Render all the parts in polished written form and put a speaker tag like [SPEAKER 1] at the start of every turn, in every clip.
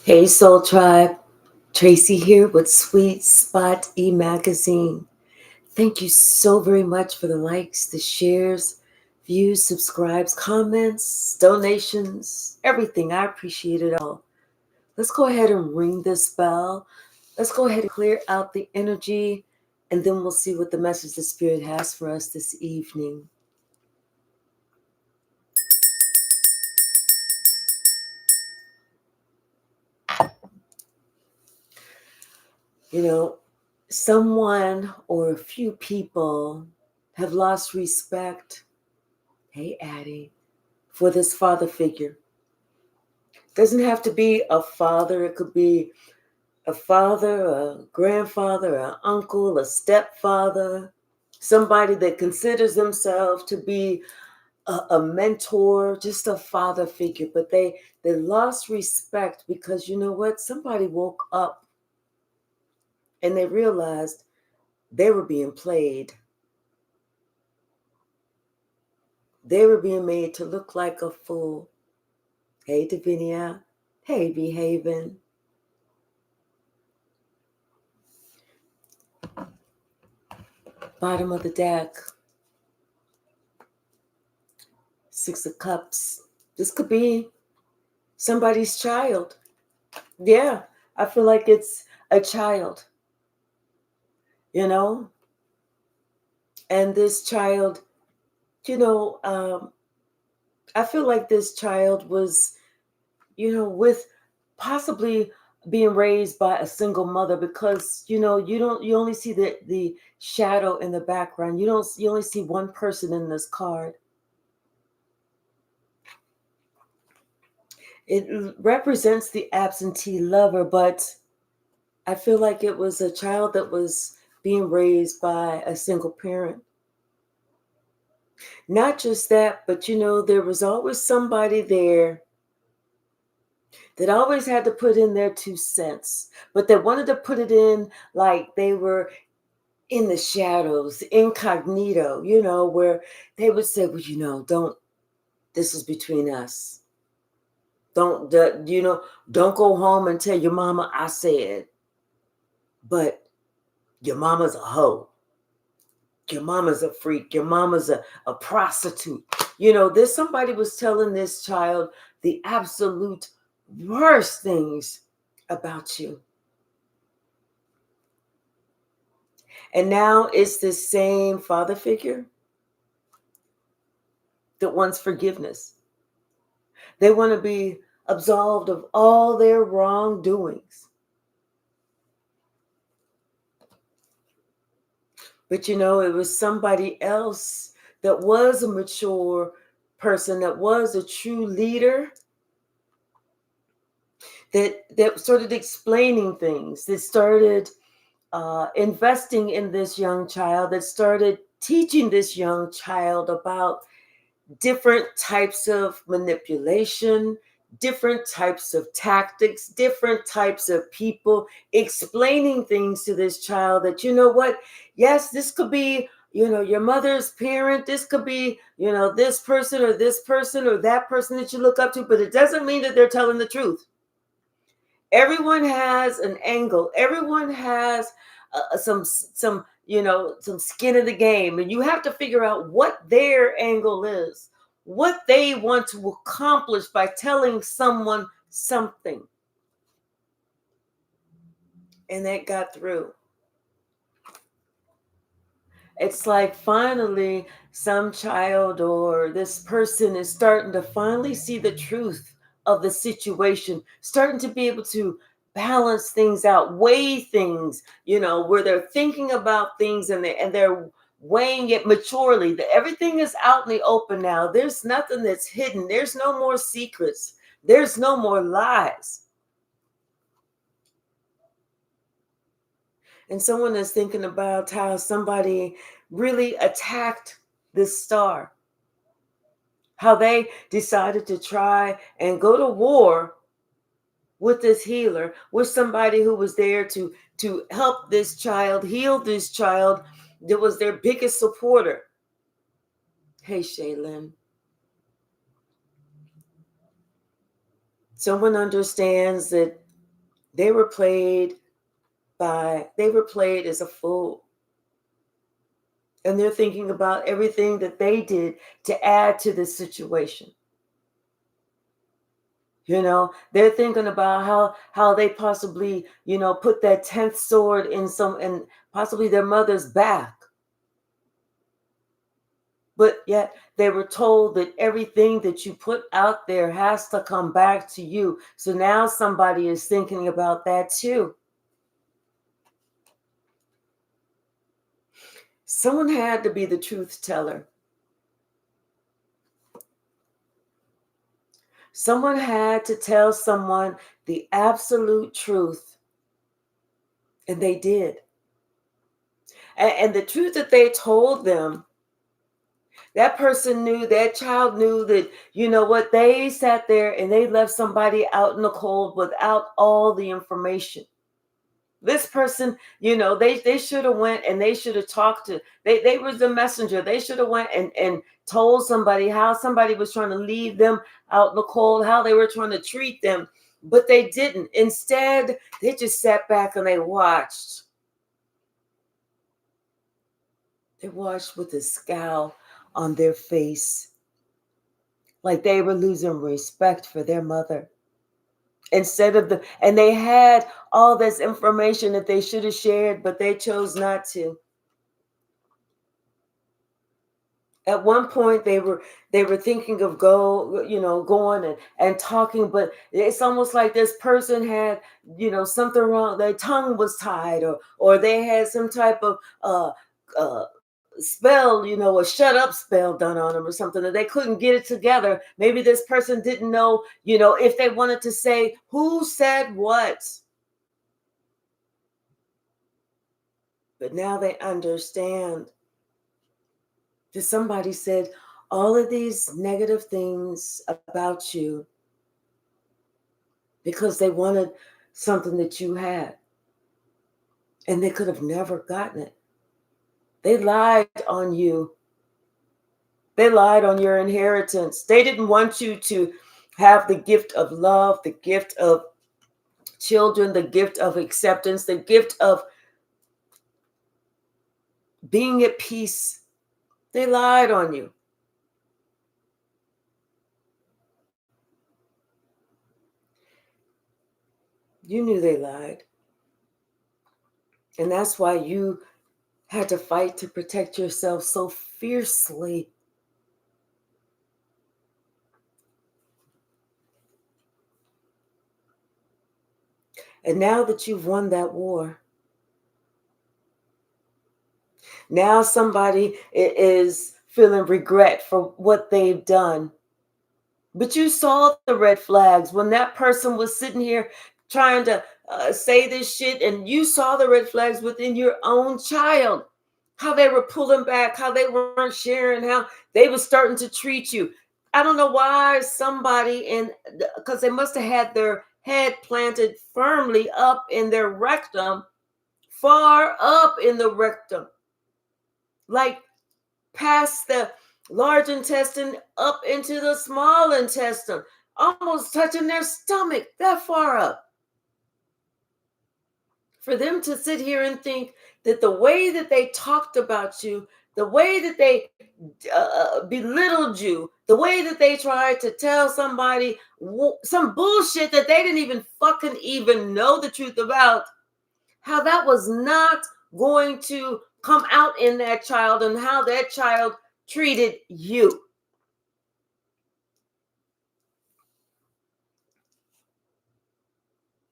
[SPEAKER 1] Hey Soul Tribe, Tracy here with Sweet Spot e-magazine. Thank you so very much for the likes, the shares, views, subscribes, comments, donations, everything. I appreciate it all. Let's go ahead and ring this bell. Let's go ahead and clear out the energy, and then we'll see what the message the Spirit has for us this evening. You know, someone or a few people have lost respect. Hey, Addie, for this father figure. Doesn't have to be a father. It could be a father, a grandfather, an uncle, a stepfather, somebody that considers themselves to be a mentor, just a father figure. But they lost respect because you know what? Somebody woke up and they realized they were being played. They were being made to look like a fool. Hey, Davinia. Hey, Behaving. Bottom of the deck. Six of Cups. This could be somebody's child. Yeah, I feel like it's a child, you know? And this child, you know, I feel like this child was, with possibly being raised by a single mother because, you only see the shadow in the background. You only see one person in this card. It represents the absentee lover, but I feel like it was a child that was being raised by a single parent. Not just that, but there was always somebody there that always had to put in their 2 cents, but they wanted to put it in like they were in the shadows, incognito, where they would say, well, don't, this is between us. Don't go home and tell your mama I said, but your mama's a hoe. Your mama's a freak. Your mama's a prostitute. This somebody was telling this child the absolute worst things about you. And now it's the same father figure that wants forgiveness. They want to be absolved of all their wrongdoings. But it was somebody else that was a mature person, that was a true leader, that started explaining things, that started investing in this young child, that started teaching this young child about different types of manipulation, different types of tactics, different types of people, explaining things to this child that, yes, this could be, your mother's parent, this could be, this person or that person that you look up to, but it doesn't mean that they're telling the truth. Everyone has an angle. Everyone has some some skin in the game, and you have to figure out what their angle is, what they want to accomplish by telling someone something. And that got through. It's like finally some child or this person is starting to finally see the truth of the situation, starting to be able to balance things out, weigh things, where they're thinking about things and they're weighing it maturely. Everything is out in the open now. There's nothing that's hidden. There's no more secrets. There's no more lies. And someone is thinking about how somebody really attacked this star, how they decided to try and go to war with this healer, with somebody who was there to help this child, heal this child, that was their biggest supporter. Hey, Shaylin. Someone understands that They were played as a fool. And they're thinking about everything that they did to add to this situation. They're thinking about how they possibly, put that 10th sword in possibly their mother's back. But yet they were told that everything that you put out there has to come back to you. So now somebody is thinking about that too. Someone had to be the truth teller. Someone had to tell someone the absolute truth. And they did. And the truth that they told them, that person knew, that child knew that, you know what, they sat there and they left somebody out in the cold without all the information. This person, they should have went and they should have talked to, they was the messenger. They should have went and told somebody how somebody was trying to leave them out in the cold, how they were trying to treat them, but they didn't. Instead, they just sat back and they watched. They watched with a scowl on their face, like they were losing respect for their mother. And they had all this information that they should have shared, but they chose not to. At one point they were thinking of going and talking, but it's almost like this person had, something wrong. Their tongue was tied, or they had some type of spell, a shut up spell done on them or something, that they couldn't get it together. Maybe this person didn't know, if they wanted to say who said what. But now they understand that somebody said all of these negative things about you because they wanted something that you had, and they could have never gotten it. They lied on you. They lied on your inheritance. They didn't want you to have the gift of love, the gift of children, the gift of acceptance, the gift of being at peace. They lied on you. You knew they lied. And that's why you had to fight to protect yourself so fiercely. And now that you've won that war, now somebody is feeling regret for what they've done. But you saw the red flags when that person was sitting here trying to say this shit, and you saw the red flags within your own child, how they were pulling back, how they weren't sharing, how they were starting to treat you. I don't know why somebody because they must have had their head planted firmly up in their rectum, far up in the rectum, like past the large intestine up into the small intestine, almost touching their stomach, that far up. For them to sit here and think that the way that they talked about you, the way that they belittled you, the way that they tried to tell somebody some bullshit that they didn't even fucking even know the truth about, how that was not going to come out in that child and how that child treated you.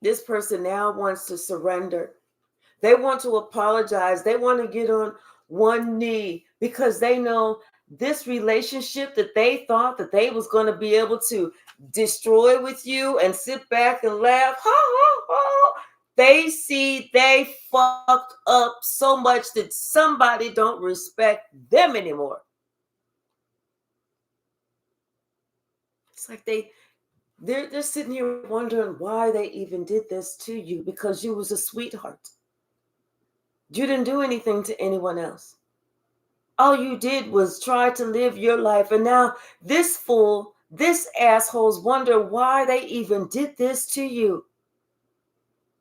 [SPEAKER 1] This person now wants to surrender. They want to apologize. They want to get on one knee because they know this relationship that they thought that they was going to be able to destroy with you and sit back and laugh. Ha, ha, ha. They see they fucked up so much that somebody don't respect them anymore. It's like they're sitting here wondering why they even did this to you, because you was a sweetheart. You didn't do anything to anyone else. All you did was try to live your life. And now this fool, this assholes wonder why they even did this to you.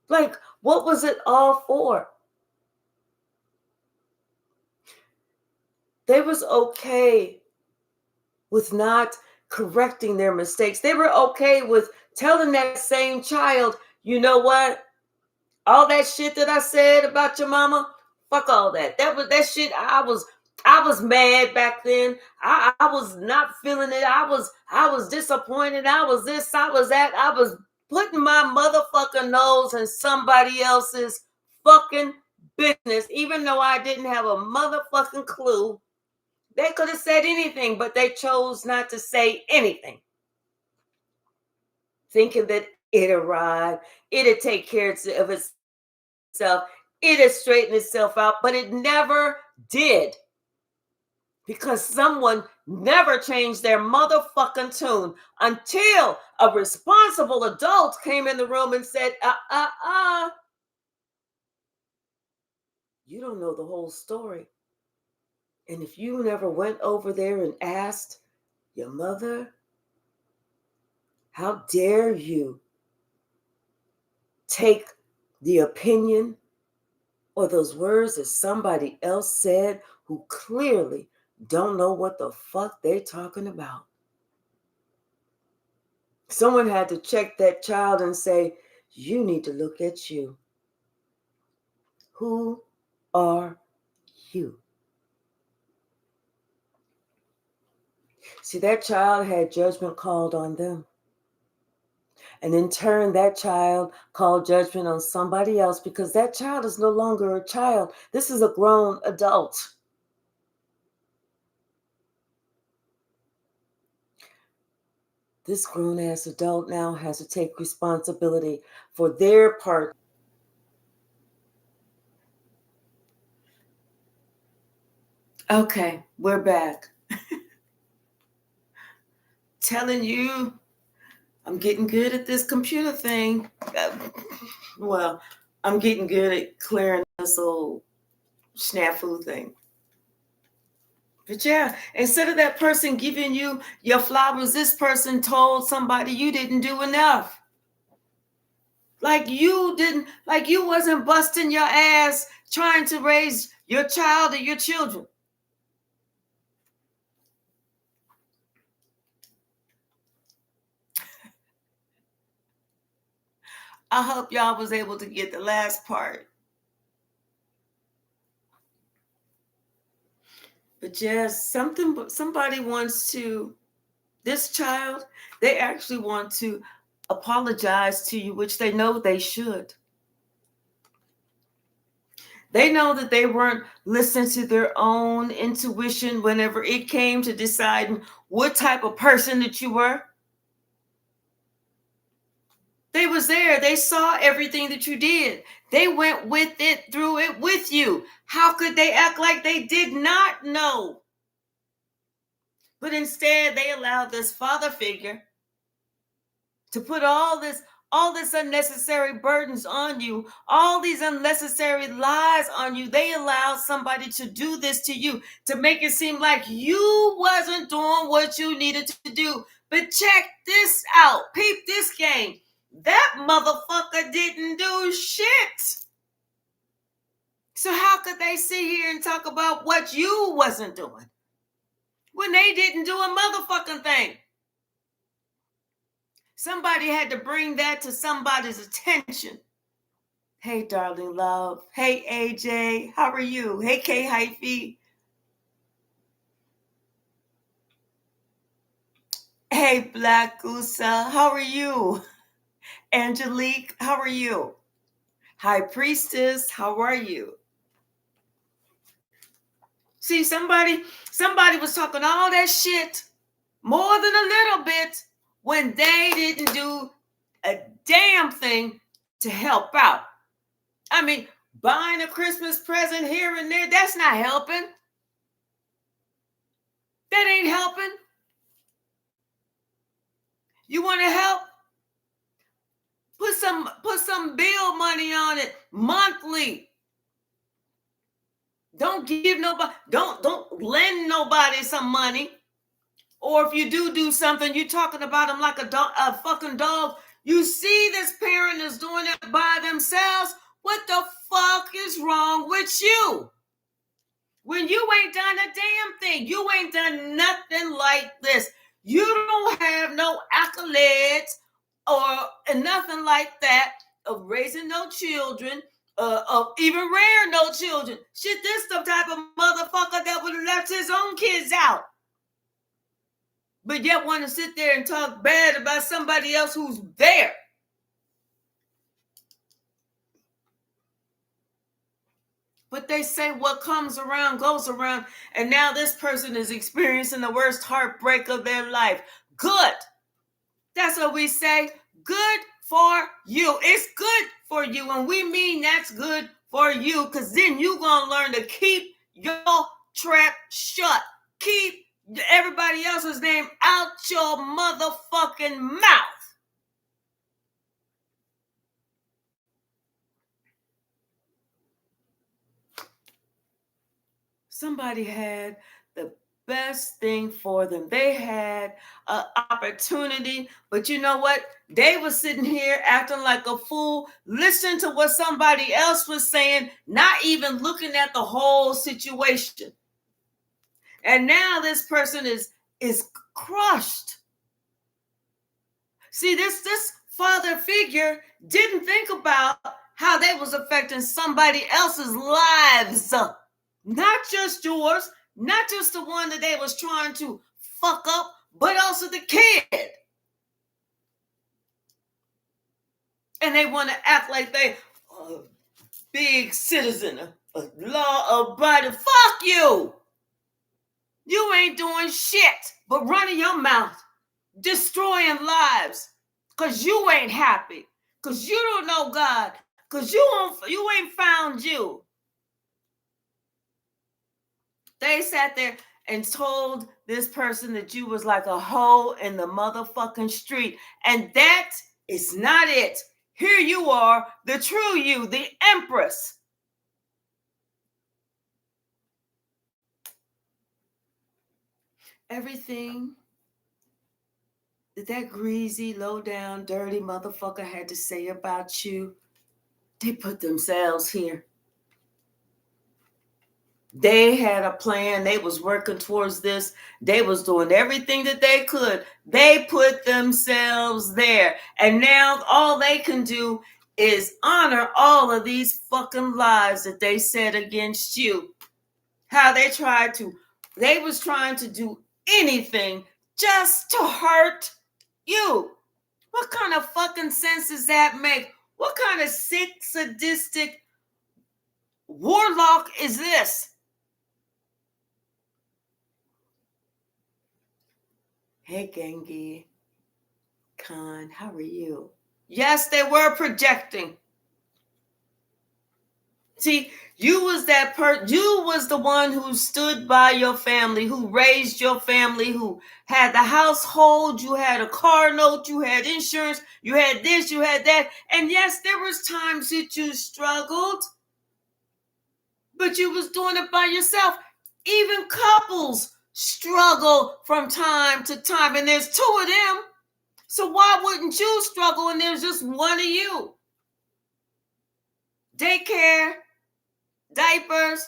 [SPEAKER 1] Like, what was it all for? They was okay with not correcting their mistakes. They were okay with telling that same child, you know what? All that shit that I said about your mama, fuck all that. That shit. I was mad back then. I was not feeling it. I was disappointed. I was this. I was that. I was putting my motherfucking nose in somebody else's fucking business, even though I didn't have a motherfucking clue. They could have said anything, but they chose not to say anything, thinking that it arrived, it'd take care of itself, it'd straighten itself out, but it never did, because someone never changed their motherfucking tune until a responsible adult came in the room and said, you don't know the whole story. And if you never went over there and asked your mother, how dare you take the opinion or those words that somebody else said who clearly don't know what the fuck they talking about. Someone had to check that child and say, you need to look at you. Who are you? See, that child had judgment called on them. And in turn, that child called judgment on somebody else, because that child is no longer a child. This is a grown adult. This grown-ass adult now has to take responsibility for their part. Okay, we're back. Telling you, I'm getting good at this computer thing. Well, I'm getting good at clearing this old snafu thing. But yeah, instead of that person giving you your flowers, this person told somebody you didn't do enough. Like you wasn't busting your ass trying to raise your child or your children. I hope y'all was able to get the last part. But yes, somebody wants to, this child, they actually want to apologize to you, which they know they should. They know that they weren't listening to their own intuition whenever it came to deciding what type of person that you were. They was there. They saw everything that you did. They went with it, through it with you. How could they act like they did not know? But instead, they allowed this father figure to put all this unnecessary burdens on you, all these unnecessary lies on you. They allowed somebody to do this to you, to make it seem like you wasn't doing what you needed to do. But check this out. Peep this game. That motherfucker didn't do shit. So how could they sit here and talk about what you wasn't doing when they didn't do a motherfucking thing? Somebody had to bring that to somebody's attention. Hey, darling love. Hey, AJ. How are you? Hey, K Hyphy. Hey, Black Usa. How are you? Angelique. How are you? High Priestess. How are you? See, somebody was talking all that shit, more than a little bit, when they didn't do a damn thing to help out. I mean, buying a Christmas present here and there, that's not helping. That ain't helping. You want to help? Put some bill money on it monthly. Don't give nobody, don't lend nobody some money. Or if you do something, you're talking about them like a fucking dog. You see this parent is doing it by themselves. What the fuck is wrong with you? When you ain't done a damn thing, you ain't done nothing like this. You don't have no accolades or nothing like that of raising no children, of even rare no children. Shit, this the type of motherfucker that would have left his own kids out. But yet want to sit there and talk bad about somebody else who's there. But they say what comes around goes around. And now this person is experiencing the worst heartbreak of their life. Good. That's what we say. Good for you. It's good for you. And we mean that's good for you. Because then you're going to learn to keep your trap shut. Keep everybody else's name out your motherfucking mouth. Somebody had the best thing for them. They had an opportunity, but you know what? They were sitting here acting like a fool, listening to what somebody else was saying, not even looking at the whole situation. And now this person is crushed. See, this father figure didn't think about how they was affecting somebody else's lives. Not just yours, not just the one that they was trying to fuck up, but also the kid. And they want to act like they a big citizen, a law-abiding. Fuck you! You ain't doing shit but running your mouth, destroying lives, because you ain't happy, because you don't know God, because you ain't found you. They sat there and told this person that you was like a hoe in the motherfucking street. And that is not it. Here you are, the true you, the empress. Everything that greasy, low down, dirty motherfucker had to say about you, they put themselves here. They had a plan. They was working towards this. They was doing everything that they could. They put themselves there. And now all they can do is honor all of these fucking lies that they said against you. How they was trying to do anything just to hurt you. What kind of fucking sense does that make? What kind of sick, sadistic warlock is this? Hey, Gengi Khan, how are you? Yes, they were projecting. See, you was you was the one who stood by your family, who raised your family, who had the household, you had a car note, you had insurance, you had this, you had that. And yes, there was times that you struggled, but you was doing it by yourself. Even couples struggle from time to time, and there's two of them. So why wouldn't you struggle when there's just one of you? Daycare, diapers,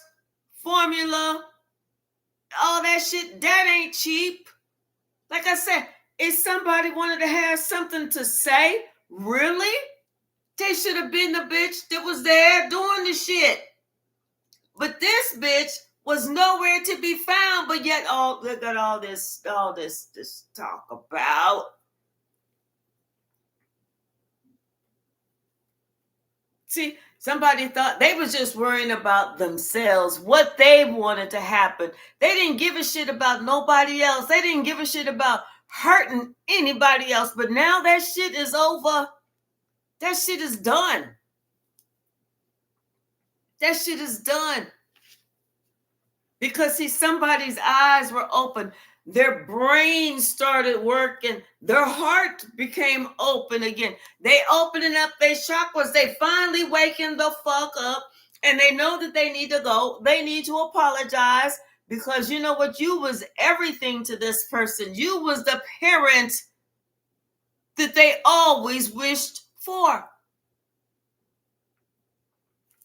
[SPEAKER 1] formula, all that shit, that ain't cheap. Like I said, if somebody wanted to have something to say, really? They should have been the bitch that was there doing the shit. But this bitch was nowhere to be found, but yet they got all this talk about. See, somebody thought they was just worrying about themselves, what they wanted to happen. They didn't give a shit about nobody else. They didn't give a shit about hurting anybody else. But now that shit is over. That shit is done. That shit is done. Because, see, somebody's eyes were open. Their brain started working. Their heart became open again. They opening up their chakras. They finally waking the fuck up. And they know that they need to go. They need to apologize. Because you know what? You was everything to this person. You was the parent that they always wished for.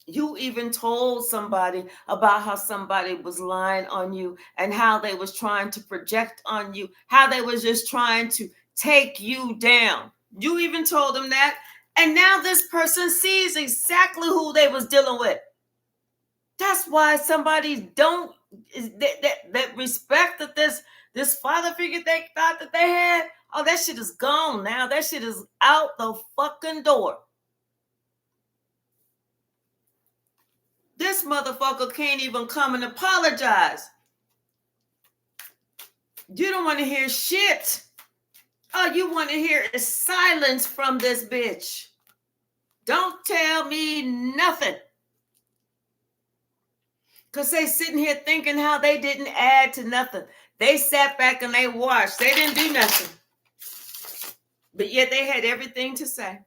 [SPEAKER 1] You even told somebody about how somebody was lying on you and how they was trying to project on you, how they was just trying to take you down. You even told them that. And now this person sees exactly who they was dealing with. That's why somebody don't that respect that this father figure they thought that they had. Oh, that shit is gone now. That shit is out the fucking door. This motherfucker can't even come and apologize. You don't want to hear shit. All you want to hear is silence from this bitch. Don't tell me nothing. Because they sitting here thinking how they didn't add to nothing. They sat back and they watched. They didn't do nothing. But yet they had everything to say.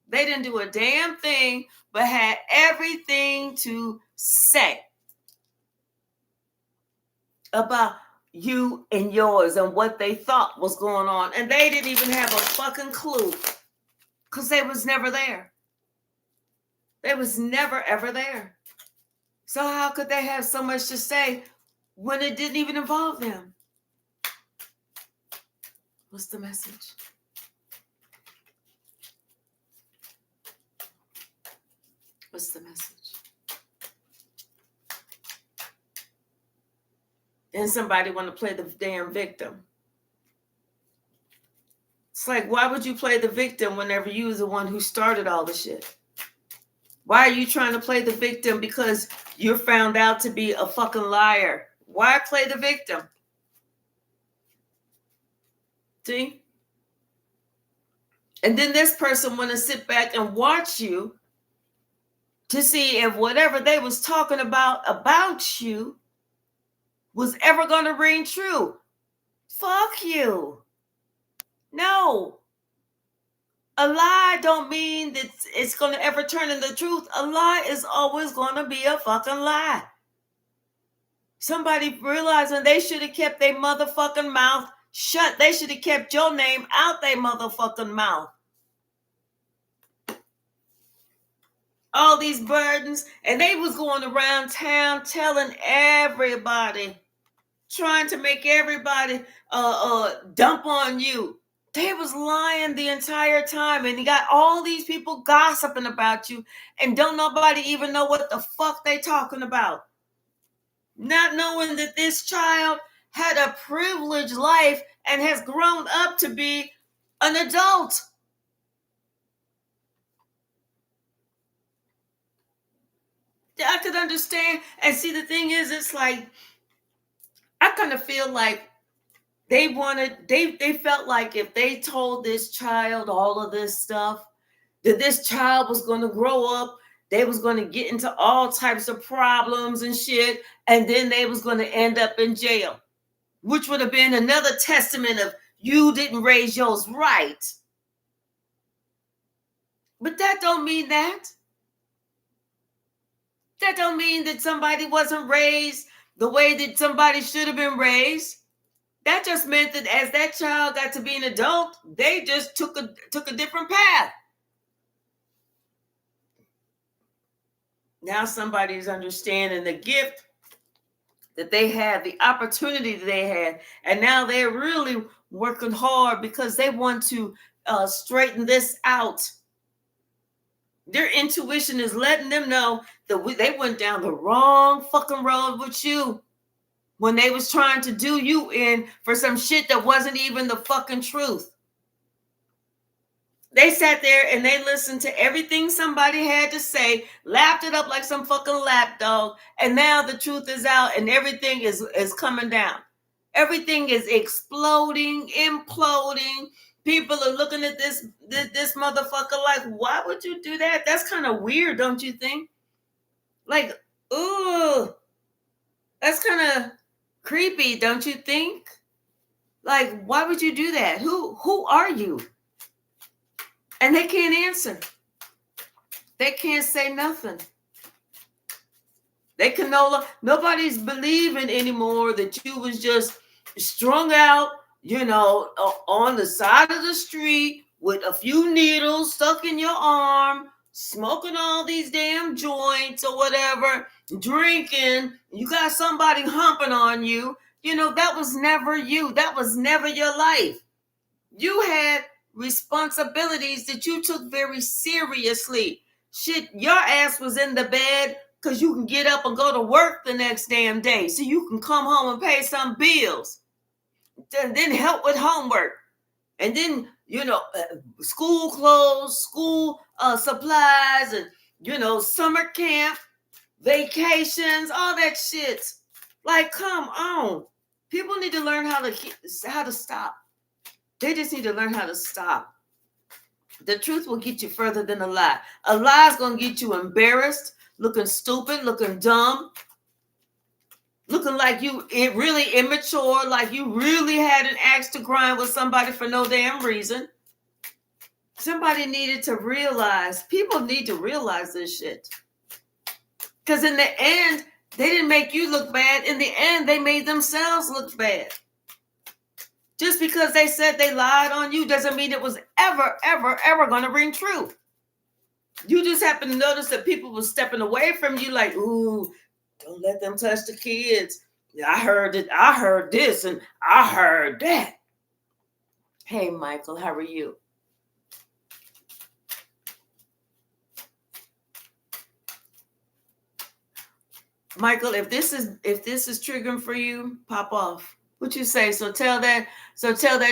[SPEAKER 1] They didn't do a damn thing, but had everything to say about you and yours and what they thought was going on. And they didn't even have a fucking clue because they was never there. They was never, ever there. So how could they have so much to say when it didn't even involve them? What's the message? What's the message? And somebody want to play the damn victim. It's like, why would you play the victim whenever you was the one who started all the shit? Why are you trying to play the victim because you're found out to be a fucking liar? Why play the victim? See? And then this person want to sit back and watch you to see if whatever they was talking about you was ever going to ring true. Fuck you. No. A lie don't mean that it's going to ever turn into truth. A lie is always going to be a fucking lie. Somebody realizing they should have kept their motherfucking mouth shut. They should have kept your name out their motherfucking mouth. All these burdens, and they was going around town telling everybody, trying to make everybody dump on you. They was lying the entire time, and you got all these people gossiping about you, and don't nobody even know what the fuck they talking about. Not knowing that this child had a privileged life and has grown up to be an adult. I could understand. And see, the thing is, it's like, I kind of feel like they felt like if they told this child all of this stuff, that this child was going to grow up, they was going to get into all types of problems and shit, and then they was going to end up in jail, which would have been another testament of you didn't raise yours right. But that don't mean that. That don't mean that somebody wasn't raised the way that somebody should have been raised. That just meant that as that child got to be an adult, they just took a different path. Now somebody's understanding the gift that they had, the opportunity that they had, and now they're really working hard because they want to straighten this out. Their intuition is letting them know that they went down the wrong fucking road with you when they was trying to do you in for some shit that wasn't even the fucking truth. They sat there and they listened to everything somebody had to say, lapped it up like some fucking lapdog, and now the truth is out and everything is coming down. Everything is exploding, imploding. People are looking at this motherfucker like, why would you do that? That's kind of weird, don't you think? Like, ooh, that's kind of creepy, don't you think? Like, why would you do that? Who are you? And they can't answer. They can't say nothing. They can nobody's believing anymore that you was just strung out on the side of the street with a few needles stuck in your arm, smoking all these damn joints or whatever, drinking, you got somebody humping on you. That was never you. That was never your life. You had responsibilities that you took very seriously. Shit, your ass was in the bed because you can get up and go to work the next damn day so you can come home and pay some bills. Then help with homework. And then, school clothes, school supplies, and, summer camp, vacations, all that shit. Like, come on. People need to learn how to stop. They just need to learn how to stop. The truth will get you further than a lie. A lie is going to get you embarrassed, looking stupid, looking dumb, looking like you really immature, like you really had an axe to grind with somebody for no damn reason. Somebody needed to realize, people need to realize this shit. Because in the end, they didn't make you look bad. In the end, they made themselves look bad. Just because they said they lied on you doesn't mean it was ever, ever, ever going to ring true. You just happen to notice that people were stepping away from you like, ooh, don't let them touch the kids. I heard it. I heard this and I heard that. Hey, Michael, how are you? Michael, if this is triggering for you, pop off. What you say? So tell that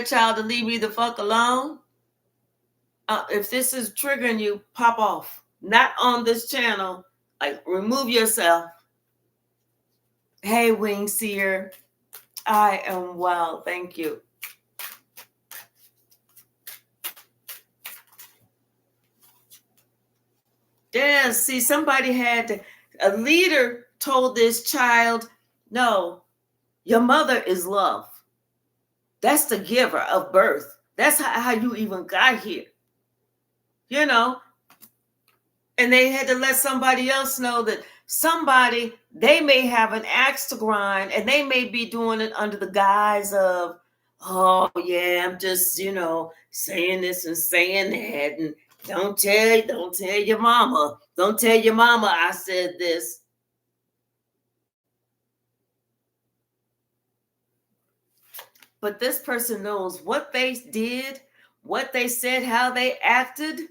[SPEAKER 1] child to leave me the fuck alone. If this is triggering you, pop off. Not on this channel. Like, remove yourself. Hey, Wing Seer. I am well. Thank you. Yeah, see, a leader told this child, no, your mother is love. That's the giver of birth. That's how you even got here. And they had to let somebody else know that they may have an axe to grind and they may be doing it under the guise of, oh yeah, I'm just, saying this and saying that. And don't tell your mama. Don't tell your mama I said this. But this person knows what they did, what they said, how they acted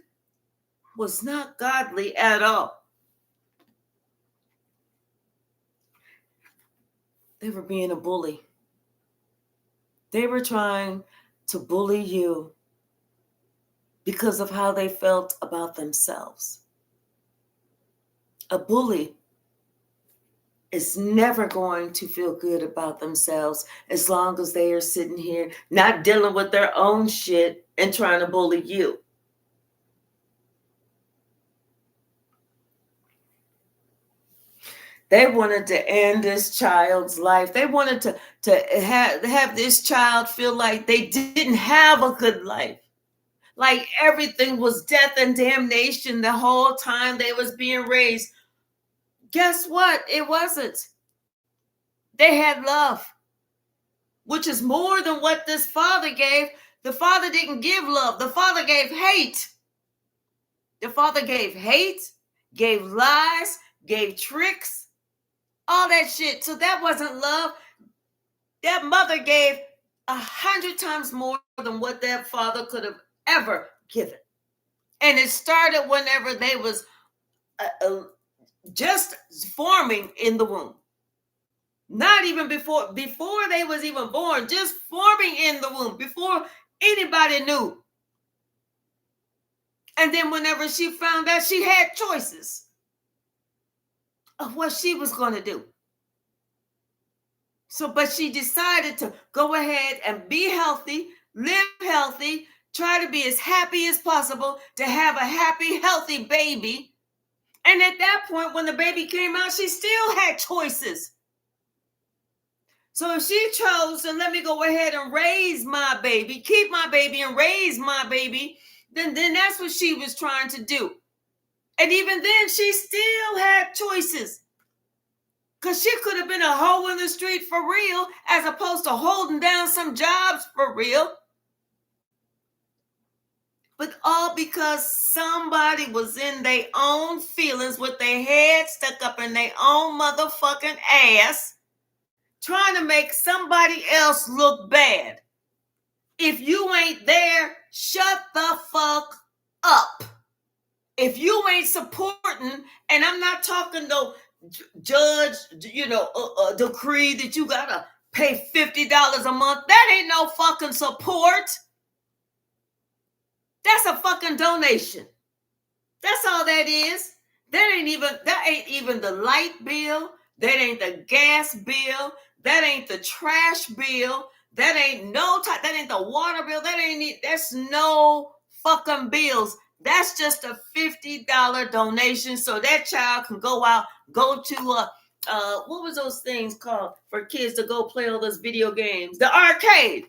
[SPEAKER 1] was not godly at all. They were being a bully. They were trying to bully you because of how they felt about themselves. A bully is never going to feel good about themselves as long as they are sitting here not dealing with their own shit and trying to bully you. They wanted to end this child's life. They wanted to have this child feel like they didn't have a good life. Like everything was death and damnation the whole time they was being raised. Guess what? It wasn't. They had love, which is more than what this father gave. The father didn't give love. The father gave hate. The father gave hate, gave lies, gave tricks, all that shit. So that wasn't love. That mother gave 100 times more than what that father could have ever given. And it started whenever they was just forming in the womb. Not even before they was even born, just forming in the womb, before anybody knew. And then whenever she found out, she had choices of what she was going to do. So, but she decided to go ahead and be healthy, live healthy, try to be as happy as possible, to have a happy, healthy baby. And at that point, when the baby came out, she still had choices. So if she chose to let me go ahead and raise my baby, keep my baby and raise my baby, then that's what she was trying to do. And even then, she still had choices. Because she could have been a hoe in the street for real, as opposed to holding down some jobs for real. But all because somebody was in their own feelings with their head stuck up in their own motherfucking ass, trying to make somebody else look bad. If you ain't there, shut the fuck up. If you ain't supporting, and I'm not talking no judge, decree that you gotta pay $50 a month. That ain't no fucking support. That's a fucking donation. That's all that is. That ain't even the light bill. That ain't the gas bill. That ain't the trash bill. That ain't that ain't the water bill. That's no fucking bills. That's just a $50 donation so that child can go to what was those things called for kids to go play all those video games? The arcade.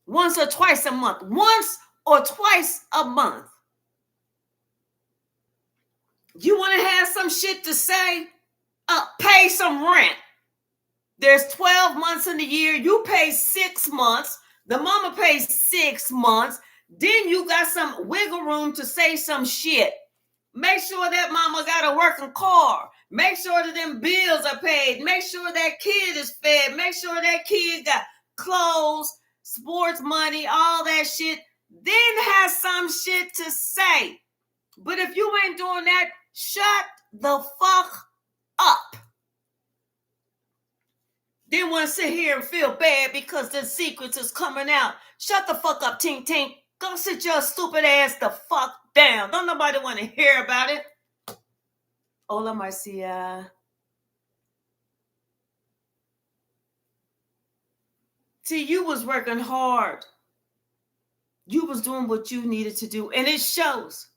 [SPEAKER 1] Once or twice a month. Once or twice a month. You want to have some shit to say? Pay some rent. There's 12 months in the year. You pay 6 months. The mama pays 6 months. Then you got some wiggle room to say some shit. Make sure that mama got a working car. Make sure that them bills are paid. Make sure that kid is fed. Make sure that kid got clothes, sports money, all that shit. Then have some shit to say. But if you ain't doing that, shut the fuck up. Then want to sit here and feel bad because the secrets is coming out. Shut the fuck up, Tink Tink. Go sit your stupid ass the fuck down. Don't nobody want to hear about it. Hola, Marcia. See, you was working hard. You was doing what you needed to do, and it shows.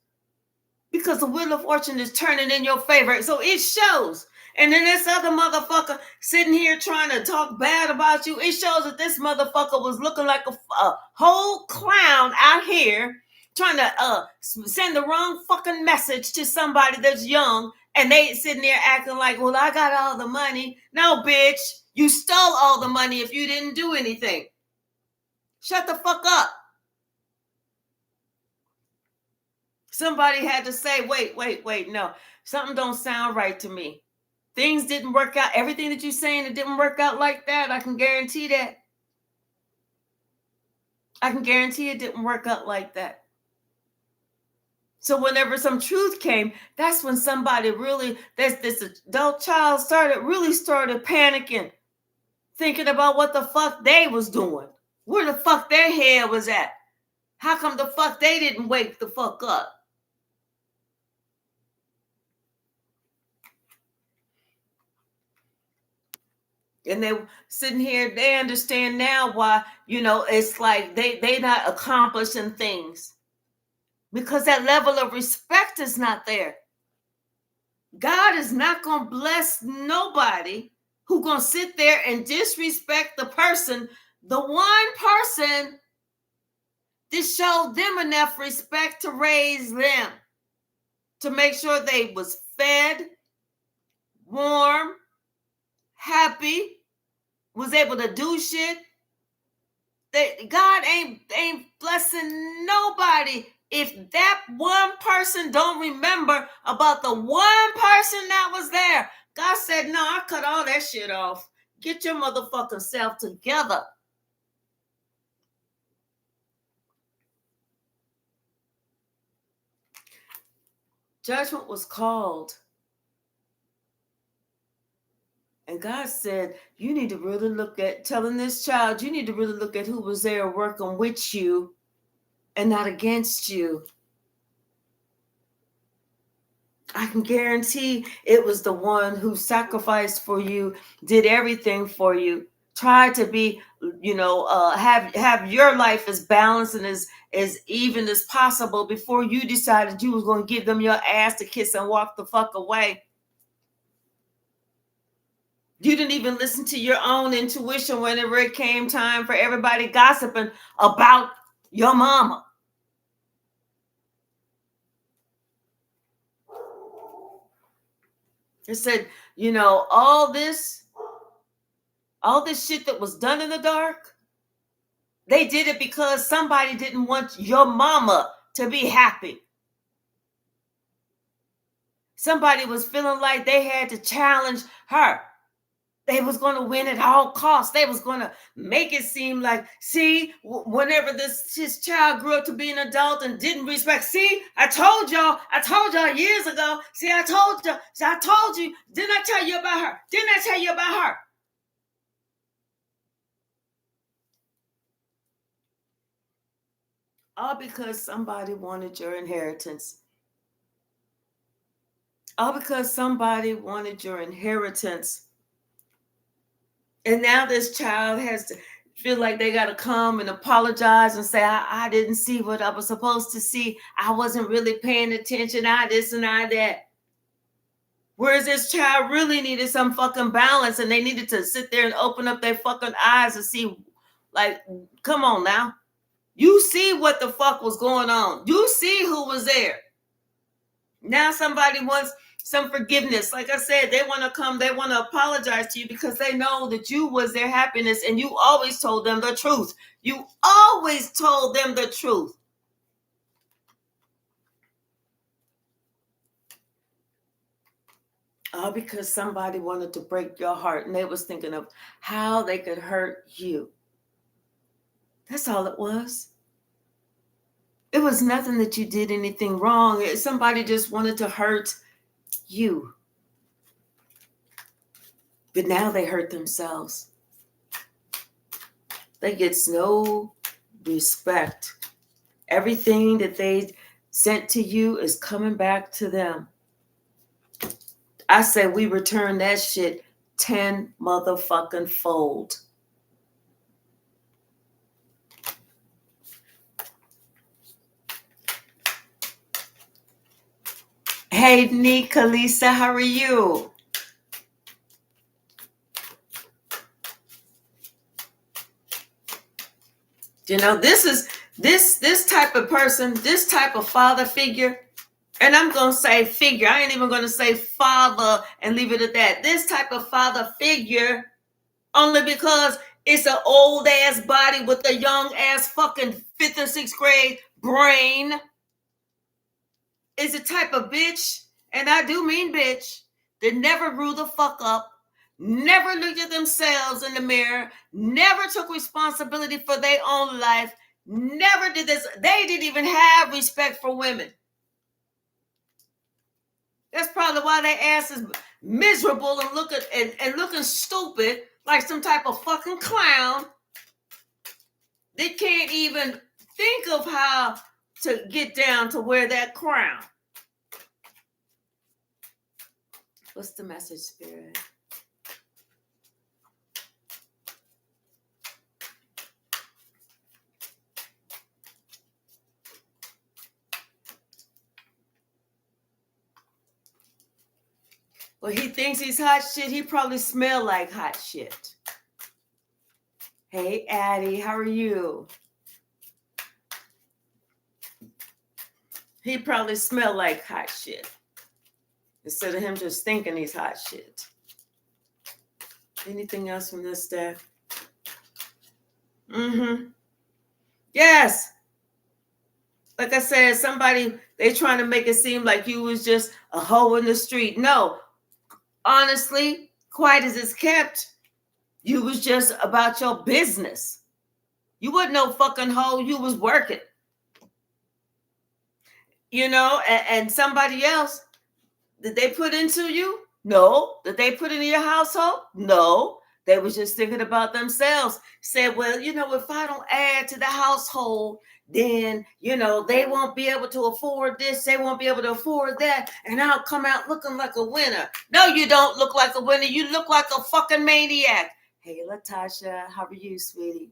[SPEAKER 1] Because the wheel of fortune is turning in your favor. So it shows. And then this other motherfucker sitting here trying to talk bad about you. It shows that this motherfucker was looking like a whole clown out here trying to send the wrong fucking message to somebody that's young. And they sitting there acting like, well, I got all the money. No, bitch. You stole all the money if you didn't do anything. Shut the fuck up. Somebody had to say, wait, no. Something don't sound right to me. Things didn't work out. Everything that you're saying, it didn't work out like that. I can guarantee that. I can guarantee it didn't work out like that. So whenever some truth came, that's when somebody really, this adult child started panicking, thinking about what the fuck they was doing, where the fuck their head was at. How come the fuck they didn't wake the fuck up? And they sitting here, they understand now why, it's like they not accomplishing things. Because that level of respect is not there. God is not going to bless nobody who going to sit there and disrespect the one person that showed them enough respect to raise them, to make sure they was fed, warm, happy, was able to do shit. God ain't blessing nobody if that one person don't remember about the one person that was there. God said, no, I cut all that shit off. Get your motherfucking self together. Judgment was called. And God said, you need to really look at, telling this child, you need to really look at who was there working with you and not against you. I can guarantee it was the one who sacrificed for you, did everything for you, tried to be, have your life as balanced and as even as possible before you decided you was going to give them your ass to kiss and walk the fuck away. You didn't even listen to your own intuition whenever it came time for everybody gossiping about your mama. It said, all this shit that was done in the dark, they did it because somebody didn't want your mama to be happy. Somebody was feeling like they had to challenge her. They was going to win at all costs. They was going to make it seem like, see, whenever his child grew up to be an adult and didn't respect, see, I told y'all years ago. See, I told you. Didn't I tell you about her? Didn't I tell you about her? All because somebody wanted your inheritance. All because somebody wanted your inheritance. And now this child has to feel like they got to come and apologize and say, I didn't see what I was supposed to see. I wasn't really paying attention. I this and I that. Whereas this child really needed some fucking balance, and they needed to sit there and open up their fucking eyes and see, like, come on now. You see what the fuck was going on. You see who was there. Now somebody wants some forgiveness. Like I said, they want to come, they want to apologize to you because they know that you was their happiness and you always told them the truth. You always told them the truth. All because somebody wanted to break your heart and they was thinking of how they could hurt you. That's all it was. It was nothing that you did anything wrong. Somebody just wanted to hurt you. But now they hurt themselves. They get no respect. Everything that they sent to you is coming back to them. I say we return that shit 10 motherfucking fold. Hey, Nika, Lisa, how are you? You know, this is this type of person, this type of father figure, and I'm going to say figure. I ain't even going to say father and leave it at that. This type of father figure, only because it's an old ass body with a young ass fucking 5th and 6th grade brain, is a type of bitch, and I do mean bitch, that never grew the fuck up, never looked at themselves in the mirror, never took responsibility for their own life, never did this. They didn't even have respect for women. That's probably why their ass is miserable and looking stupid like some type of fucking clown. They can't even think of how to get down to wear that crown. What's the message, Spirit? Well, he thinks he's hot shit. He probably smell like hot shit. Hey, Addie, how are you? He probably smell like hot shit. Instead of him just thinking he's hot shit. Anything else from this deck? Yes. Like I said, they trying to make it seem like you was just a hoe in the street. No. Honestly, quiet as it's kept, you was just about your business. You wasn't no fucking hoe. You was working. You know, and somebody else, did they put into you? No. Did they put into your household? No. They was just thinking about themselves. Said, well, if I don't add to the household, then, they won't be able to afford this. They won't be able to afford that. And I'll come out looking like a winner. No, you don't look like a winner. You look like a fucking maniac. Hey, Latasha, how are you, sweetie?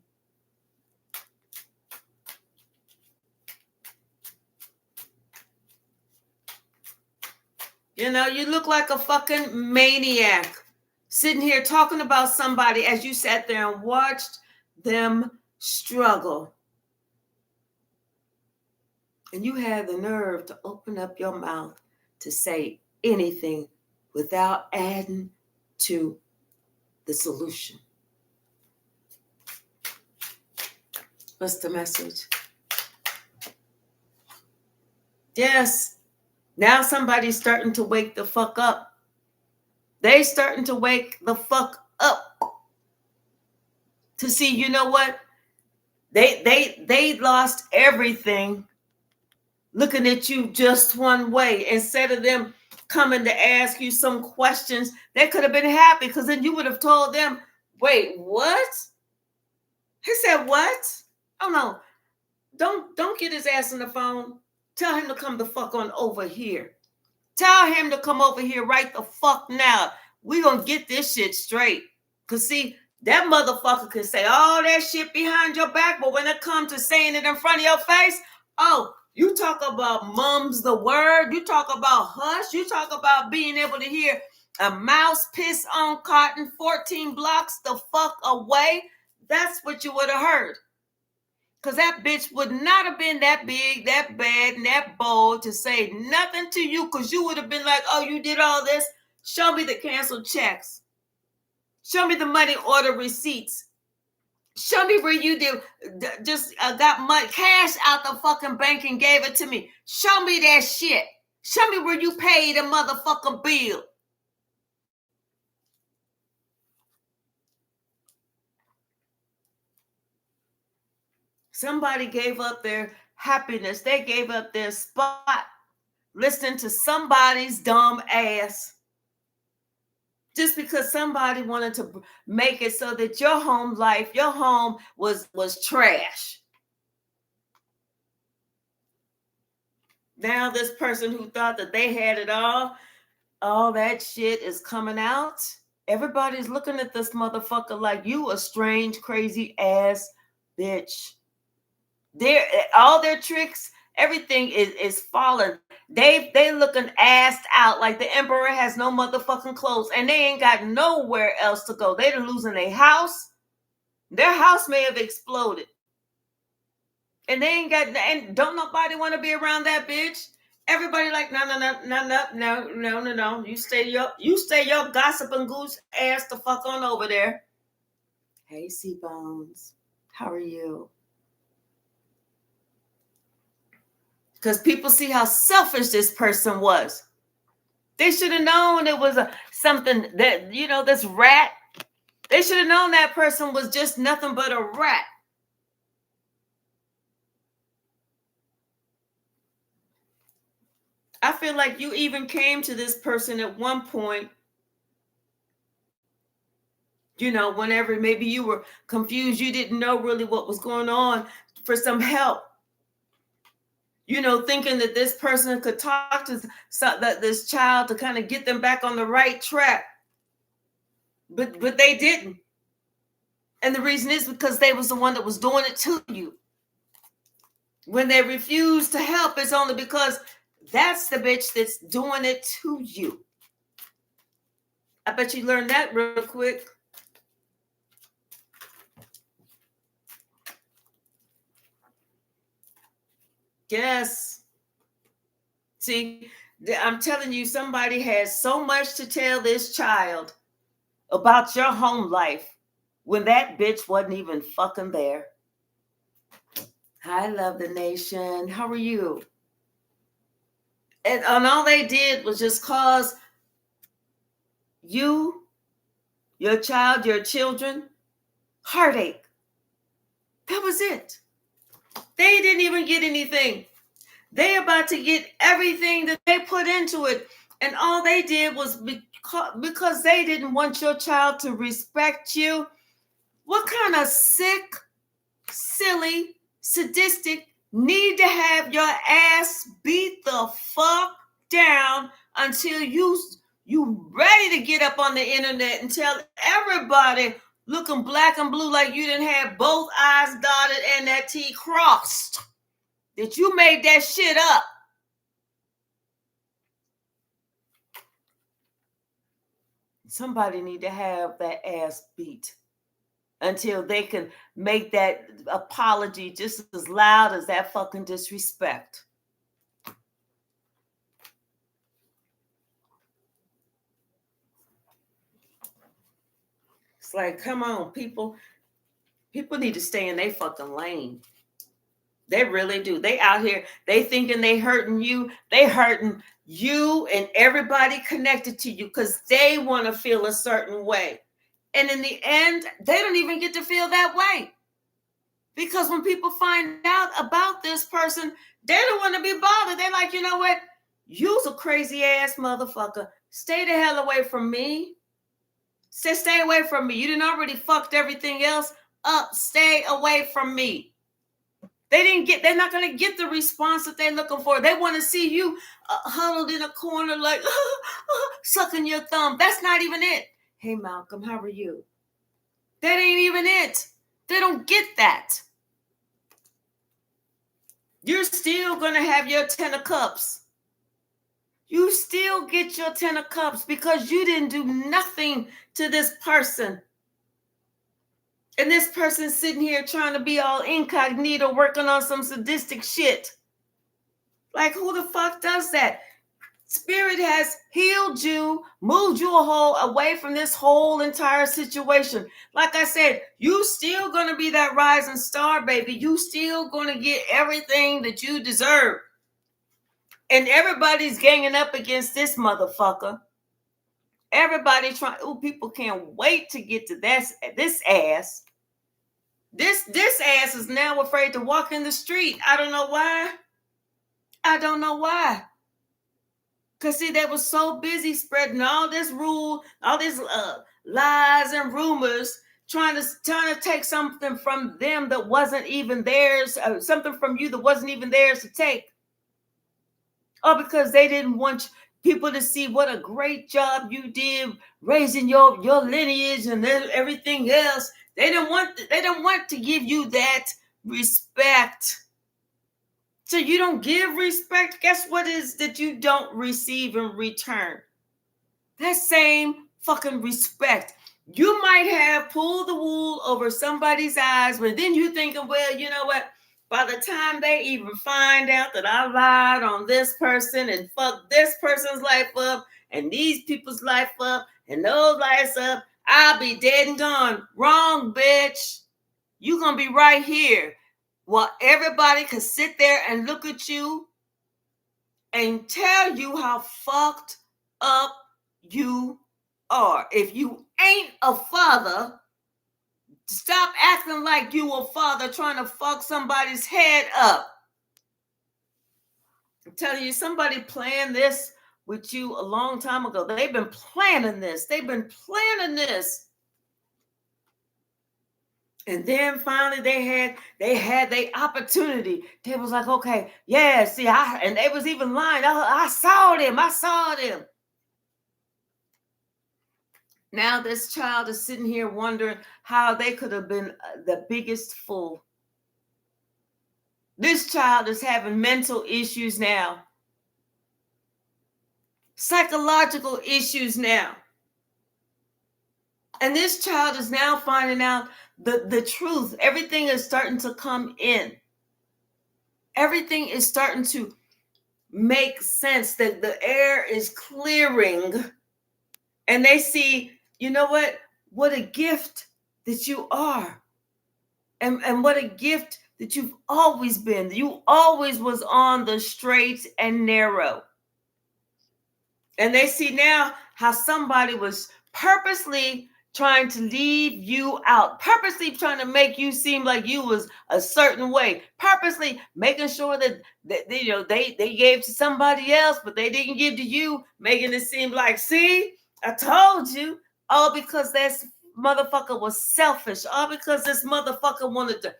[SPEAKER 1] You look like a fucking maniac. Sitting here talking about somebody as you sat there and watched them struggle. And you had the nerve to open up your mouth to say anything without adding to the solution. What's the message? Yes, now somebody's starting to wake the fuck up. They starting to wake the fuck up to see, you know what? They lost everything looking at you just one way. Instead of them coming to ask you some questions, they could have been happy because then you would have told them, wait, what? He said, what? Oh no, don't get his ass on the phone. Tell him to come the fuck on over here. Tell him to come over here right the fuck now. We gonna get this shit straight. Cause see, that motherfucker can say all that shit behind your back, but when it comes to saying it in front of your face, oh, you talk about mum's the word. You talk about hush. You talk about being able to hear a mouse piss on cotton 14 blocks the fuck away. That's what you would have heard. Because that bitch would not have been that big, that bad, and that bold to say nothing to you because you would have been like, oh, you did all this? Show me the canceled checks. Show me the money order receipts. Show me where you did just got money, cash out the fucking bank and gave it to me. Show me that shit. Show me where you paid a motherfucking bill. Somebody gave up their happiness. They gave up their spot listening to somebody's dumb ass. Just because somebody wanted to make it so that your home life, your home was trash. Now this person who thought that they had it all that shit is coming out. Everybody's looking at this motherfucker like you a strange, crazy ass bitch. All their tricks, everything is falling. They looking assed out like the emperor has no motherfucking clothes and they ain't got nowhere else to go. They're losing their house. Their house may have exploded. And they ain't got, and don't nobody want to be around that bitch. Everybody like, no. You stay your gossiping goose ass the fuck on over there. Hey, C-Bones. How are you? Because people see how selfish this person was. They should have known it was something that, this rat. They should have known that person was just nothing but a rat. I feel like you even came to this person at one point, whenever maybe you were confused, you didn't know really what was going on, for some help. Thinking that this person could talk to this child to kind of get them back on the right track. But they didn't. And the reason is because they was the one that was doing it to you. When they refuse to help, it's only because that's the bitch that's doing it to you. I bet you learned that real quick. Yes. See, I'm telling you, somebody has so much to tell this child about your home life when that bitch wasn't even fucking there. Hi, Love the Nation. How are you? And all they did was just cause you, your child, your children, heartache. That was it. They didn't even get anything. They about to get everything that they put into it. And all they did was because they didn't want your child to respect you. What kind of sick, silly, sadistic need to have your ass beat the fuck down until you ready to get up on the internet and tell everybody looking black and blue like you didn't have both I's dotted and that T crossed, that you made that shit up. Somebody need to have that ass beat until they can make that apology just as loud as that fucking disrespect. It's like, come on, people need to stay in their fucking lane. They really do. They out here, they thinking they hurting you. They hurting you and everybody connected to you because they want to feel a certain way. And in the end, they don't even get to feel that way. Because when people find out about this person, they don't want to be bothered. They're like, you know what? You's a crazy ass motherfucker. Stay the hell away from me. Stay away from me. You done already fucked everything else up. Stay away from me. They're not going to get the response that they're looking for. They want to see you huddled in a corner like sucking your thumb. That's not even it. Hey, Malcolm, how are you? That ain't even it. They don't get that. You're still going to have your 10 of cups. You still get your 10 of cups because you didn't do nothing to this person. And this person's sitting here trying to be all incognito, working on some sadistic shit. Like, who the fuck does that? Spirit has healed you, moved you away from this whole entire situation. Like I said, you still going to be that rising star, baby. You still going to get everything that you deserve. And everybody's ganging up against this motherfucker. Everybody trying. Oh, people can't wait to get to this ass. This ass is now afraid to walk in the street. I don't know why. Because, see, they were so busy spreading all this lies and rumors, trying to take something from them that wasn't even theirs, something from you that wasn't even theirs to take. Or because they didn't want people to see what a great job you did raising your lineage and then everything else. They don't want to give you that respect. So you don't give respect. Guess what is that you don't receive in return? That same fucking respect. You might have pulled the wool over somebody's eyes, but then you thinking, well, you know what? By the time they even find out that I lied on this person and fucked this person's life up and these people's life up and those lives up, I'll be dead and gone. Wrong, bitch. You gonna be right here while everybody can sit there and look at you and tell you how fucked up you are. If you ain't a father, stop acting like you a father trying to fuck somebody's head up. I'm telling you, somebody planned this with you a long time ago. They've been planning this. And then finally they had their opportunity. They was like, okay, yeah, see, and they was even lying. I saw them. Now this child is sitting here wondering how they could have been the biggest fool. This child is having mental issues now. Psychological issues now. And this child is now finding out the truth. Everything is starting to come in. Everything is starting to make sense. That the air is clearing. And they see, you know what a gift that you are. And what a gift that you've always been. You always was on the straight and narrow. And they see now how somebody was purposely trying to leave you out, purposely trying to make you seem like you was a certain way, purposely making sure that they gave to somebody else, but they didn't give to you, making it seem like, see, I told you, all because this motherfucker was selfish, all because this motherfucker wanted to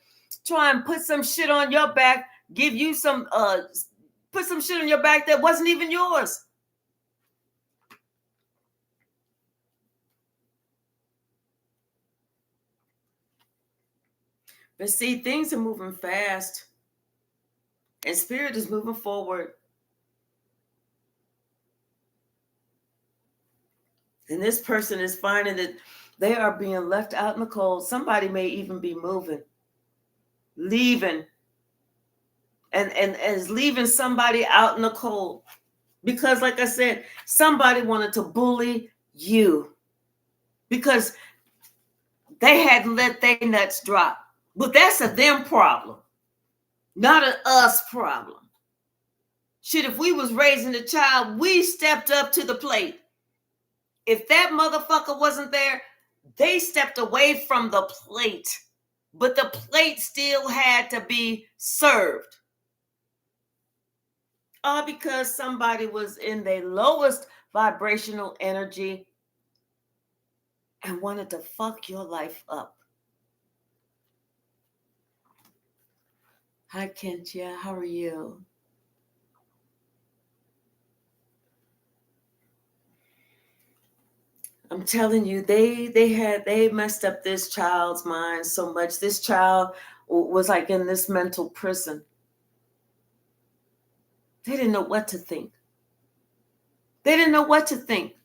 [SPEAKER 1] try and put some shit on your back, give you some, put some shit on your back that wasn't even yours. But see, things are moving fast. And spirit is moving forward. And this person is finding that they are being left out in the cold. Somebody may even be leaving. And is leaving somebody out in the cold. Because, like I said, somebody wanted to bully you. Because They hadn't let their nuts drop. But that's a them problem, not an us problem. Shit, if we was raising a child, we stepped up to the plate. If that motherfucker wasn't there, they stepped away from the plate. But the plate still had to be served. All because somebody was in their lowest vibrational energy and wanted to fuck your life up. Hi, Kentia. How are you? I'm telling you, they messed up this child's mind so much. This child was like in this mental prison. They didn't know what to think. They didn't know what to think.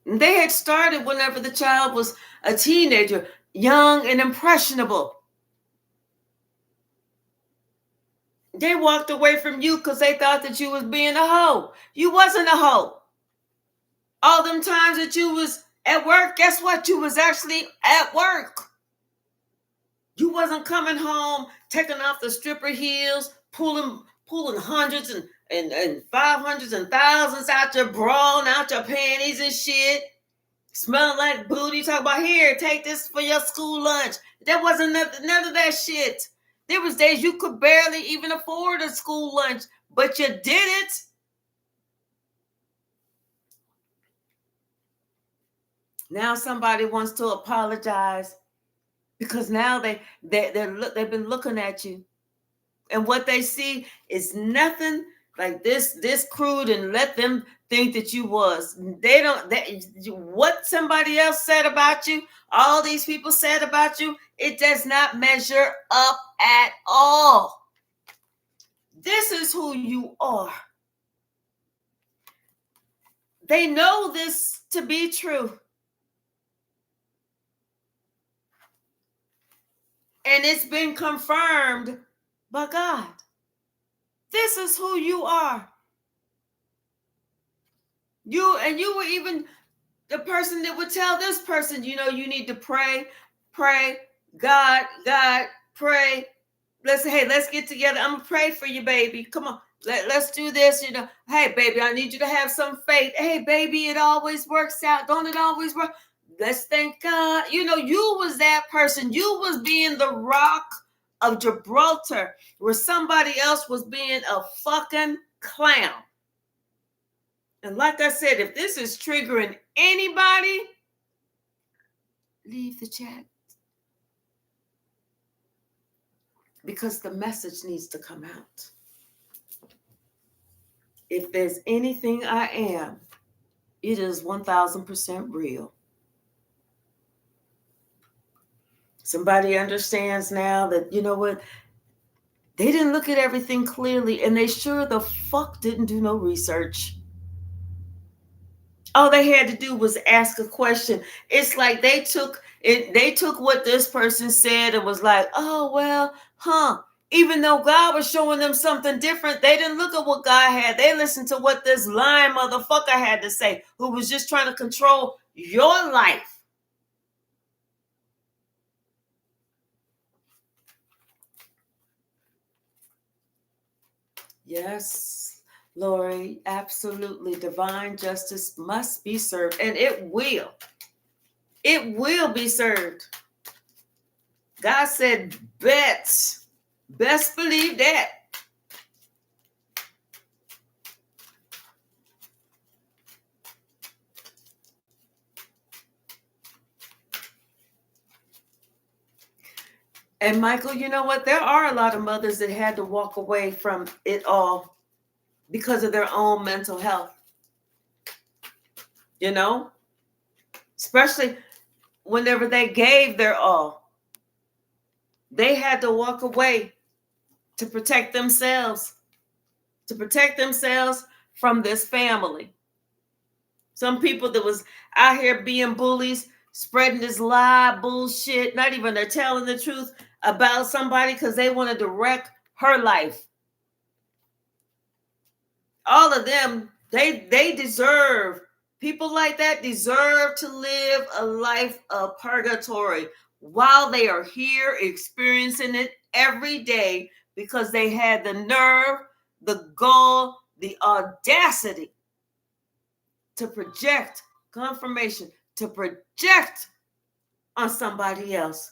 [SPEAKER 1] They had started whenever the child was a teenager, young and impressionable. They walked away from you because they thought that you was being a hoe. You wasn't a hoe. All them times that you was at work, guess what? You was actually at work. You wasn't coming home, taking off the stripper heels, pulling hundreds and 500s and thousands out your bra and out your panties and shit. Smelling like booty. Talk about, here, take this for your school lunch. There wasn't none of that shit. There was days you could barely even afford a school lunch, but you did it. Now somebody wants to apologize because now they've been looking at you, and what they see is nothing like this crude, and let them think that you was. They don't. What somebody else said about you, all these people said about you, it does not measure up at all. This is who you are. They know this to be true. And it's been confirmed by God. This is who you are. You were even the person that would tell this person, you need to pray, God, pray. Let's get together. I'm gonna pray for you, baby. Come on, let's do this. Hey, baby, I need you to have some faith. Hey, baby, it always works out. Don't it always work? Let's thank God. You was that person. You was being the rock of Gibraltar, where somebody else was being a fucking clown. And like I said, if this is triggering anybody, leave the chat. Because the message needs to come out. If there's anything I am, it is 1000% real. Somebody understands now that, you know what? They didn't look at everything clearly, and they sure the fuck didn't do no research. All they had to do was ask a question. It's like they took what this person said and was like, oh, well, even though God was showing them something different, they didn't look at what God had. They listened to what this lying motherfucker had to say, who was just trying to control your life. Yes, Lori, absolutely. Divine justice must be served, and it will. It will be served. God said, best believe that. And Michael, you know what? There are a lot of mothers that had to walk away from it all because of their own mental health. Especially whenever they gave their all. They had to walk away to protect themselves from this family. Some people that was out here being bullies, spreading this lie bullshit, not even they're telling the truth about somebody because they wanted to wreck her life. All of them, they deserve, people like that deserve to live a life of purgatory while they are here experiencing it every day because they had the nerve, the gall, the audacity to project confirmation, to project on somebody else.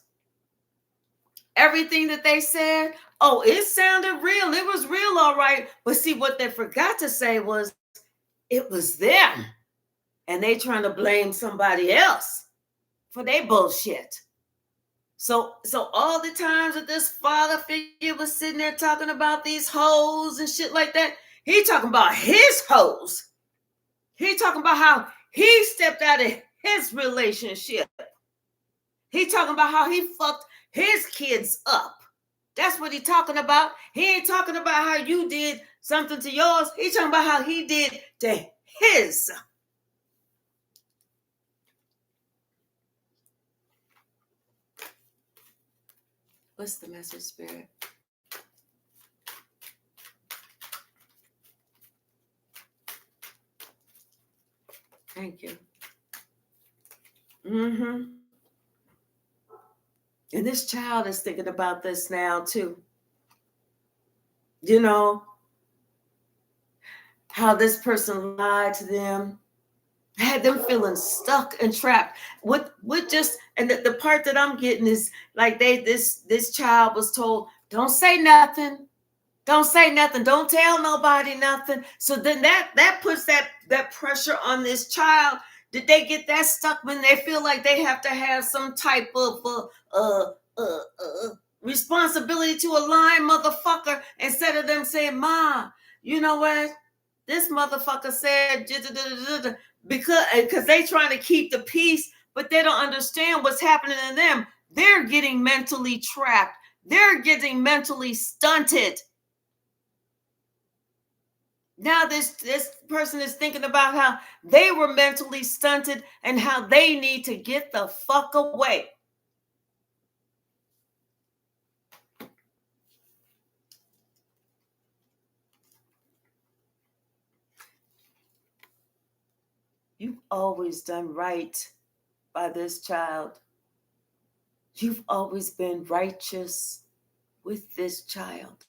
[SPEAKER 1] Everything that they said, oh, it sounded real. It was real, all right. But see, what they forgot to say was, it was them. And they trying to blame somebody else for their bullshit. So all the times that this father figure was sitting there talking about these hoes and shit like that, he talking about his hoes. He talking about how he stepped out of his relationship. He talking about how he fucked his kids up. That's what he talking about. He ain't talking about how you did something to yours. He talking about how he did to his. What's the message, Spirit? Thank you. And this child is thinking about this now too. You know, how this person lied to them, had them feeling stuck and trapped. With just, and the part that I'm getting is like this child was told, don't say nothing. Don't say nothing. Don't tell nobody nothing. So then that puts that pressure on this child. Did they get that stuck when they feel like they have to have some type of responsibility to a lying motherfucker instead of them saying, Ma, you know what? This motherfucker said because they trying to keep the peace, but they don't understand what's happening to them. They're getting mentally trapped. They're getting mentally stunted. Now this person is thinking about how they were mentally stunted and how they need to get the fuck away. You've always done right by this child. You've always been righteous with this child.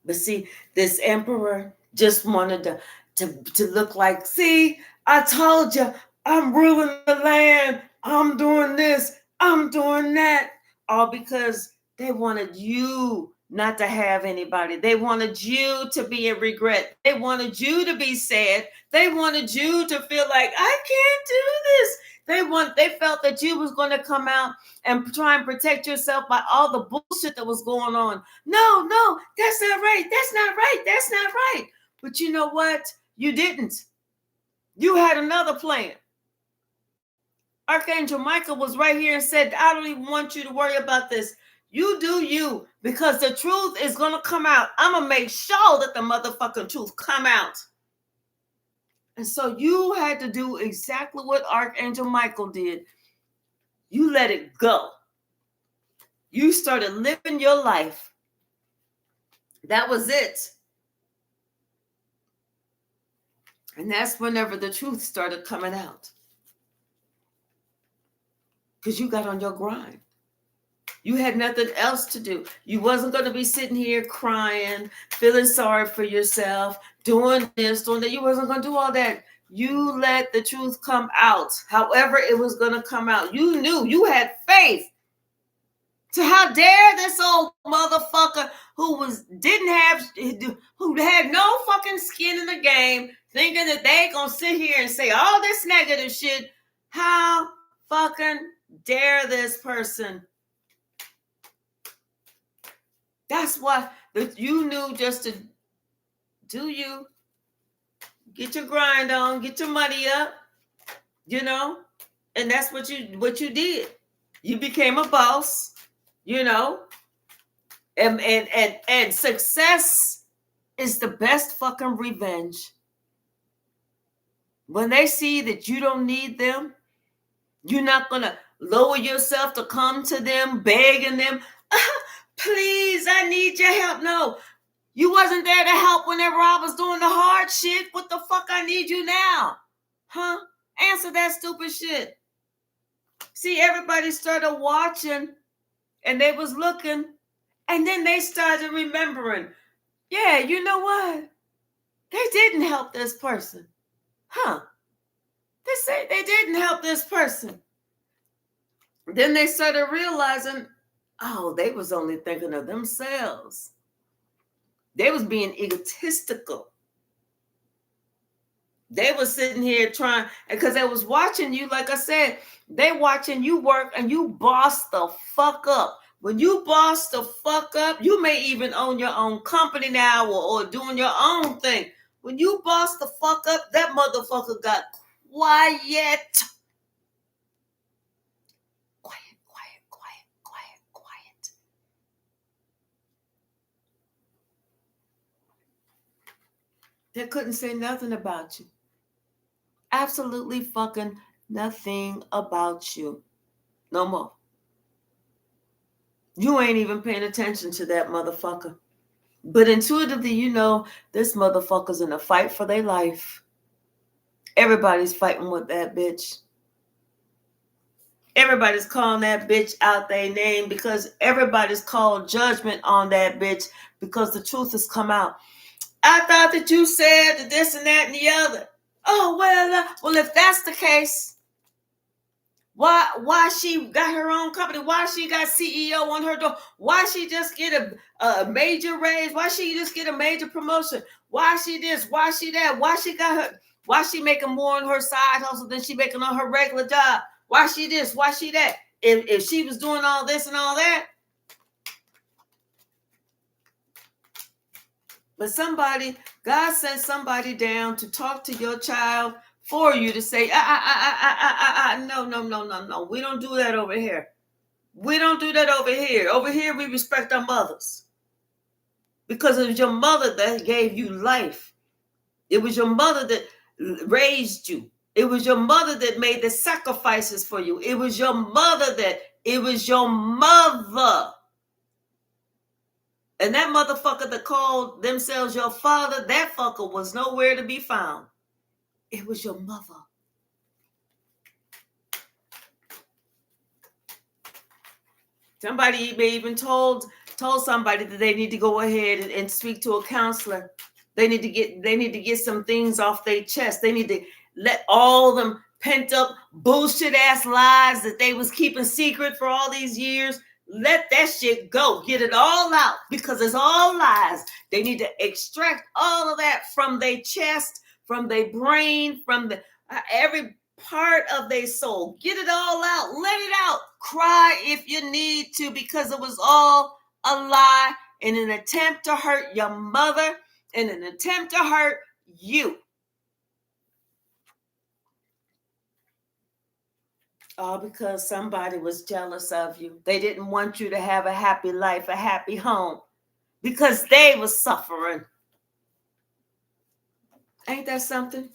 [SPEAKER 1] But see, this emperor just wanted to look like, see, I told you, I'm ruling the land. I'm doing this. I'm doing that. All because they wanted you not to have anybody. They wanted you to be in regret. They wanted you to be sad. They wanted you to feel like, I can't do this. They felt that you was going to come out and try and protect yourself by all the bullshit that was going on. No, that's not right. That's not right. That's not right. But you know what? You didn't. You had another plan. Archangel Michael was right here and said, I don't even want you to worry about this. You do you, because the truth is going to come out. I'm going to make sure that the motherfucking truth come out. And so you had to do exactly what Archangel Michael did. You let it go. You started living your life. That was it. And that's whenever the truth started coming out. Because you got on your grind. You had nothing else to do. You wasn't going to be sitting here crying, feeling sorry for yourself, doing this, doing that. You wasn't going to do all that. You let the truth come out. However it was going to come out. You knew. You had faith. So how dare this old motherfucker who had no fucking skin in the game, thinking that they gonna sit here and say all this negative shit. How fucking dare this person? That's why you knew just to do you. Get your grind on, get your money up, and that's what you did. You became a boss, and success is the best fucking revenge. When they see that you don't need them, you're not gonna lower yourself to come to them, begging them, please, I need your help. No, you wasn't there to help whenever I was doing the hard shit. What the fuck I need you now? Huh? Answer that stupid shit. See, everybody started watching and they was looking, and then they started remembering, yeah, you know what? They didn't help this person. Huh? They say they didn't help this person. Then they started realizing, oh, they was only thinking of themselves. They was being egotistical. They was sitting here trying, because they was watching you, like I said, they watching you work and you boss the fuck up. When you boss the fuck up, you may even own your own company now or doing your own thing. When you boss the fuck up, that motherfucker got quiet. Quiet, quiet, quiet, quiet, quiet. They couldn't say nothing about you. Absolutely fucking nothing about you. No more. You ain't even paying attention to that motherfucker. But intuitively, you know this motherfucker's in a fight for their life. Everybody's fighting with that bitch. Everybody's calling that bitch out their name because everybody's called judgment on that bitch because the truth has come out. I thought that you said this and that and the other. Oh, well, if that's the case, why she got her own company? Why she got CEO on her door? Why she just get a major raise? Why she just get a major promotion? Why she this? Why she that? Why she got her? Why she making more on her side hustle than she making on her regular job? Why she this? Why she that? If she was doing all this and all that. But God sent somebody down to talk to your child for you to say, no. We don't do that over here. We don't do that over here. Over here, we respect our mothers. Because it was your mother that gave you life. It was your mother that raised you. It was your mother that made the sacrifices for you. It was your mother. And that motherfucker that called themselves your father, that fucker was nowhere to be found. It was your mother. Somebody may even told somebody that they need to go ahead and speak to a counselor. They need to get some things off their chest. They need to let all them pent up bullshit ass lies that they was keeping secret for all these years. Let that shit go. Get it all out because it's all lies. They need to extract all of that from their chest, from their brain, from the every part of their soul. Get it all out. Let it out. Cry if you need to because it was all a lie in an attempt to hurt your mother, in an attempt to hurt you. All because somebody was jealous of you. They didn't want you to have a happy life, a happy home, because they were suffering. Ain't that something?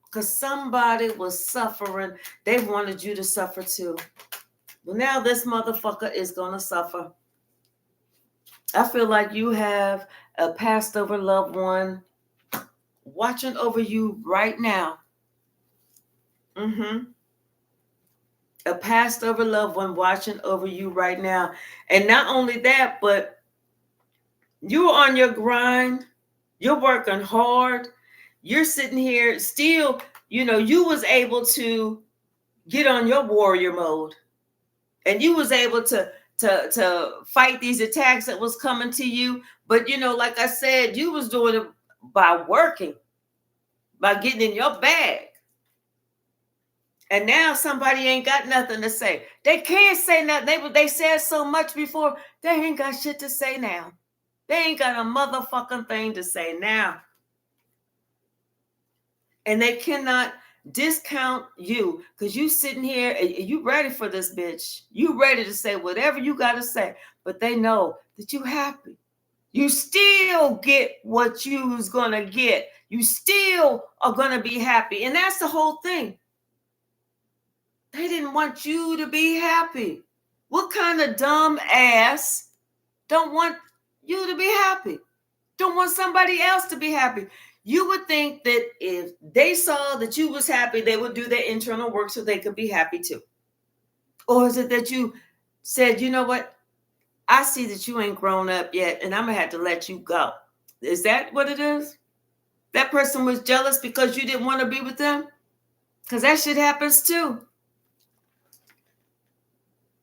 [SPEAKER 1] Because somebody was suffering. They wanted you to suffer too. Well, now this motherfucker is going to suffer. I feel like you have a passed over loved one watching over you right now. A passed over loved one watching over you right now. And not only that, but you're on your grind. You're working hard. You're sitting here still, you was able to get on your warrior mode. And you was able to fight these attacks that was coming to you. But, like I said, you was doing it by working, by getting in your bag. And now somebody ain't got nothing to say. They can't say nothing. They said so much before. They ain't got shit to say now. They ain't got a motherfucking thing to say now. And they cannot discount you because you sitting here and you ready for this bitch. You ready to say whatever you got to say. But they know that you happy. You still get what you was going to get. You still are going to be happy. And that's the whole thing. They didn't want you to be happy. What kind of dumb ass don't want you to be happy? Don't want somebody else to be happy? You would think that if they saw that you was happy, they would do their internal work so they could be happy too. Or is it that you said, you know what? I see that you ain't grown up yet, and I'm going to have to let you go. Is that what it is? That person was jealous because you didn't want to be with them? Because that shit happens too.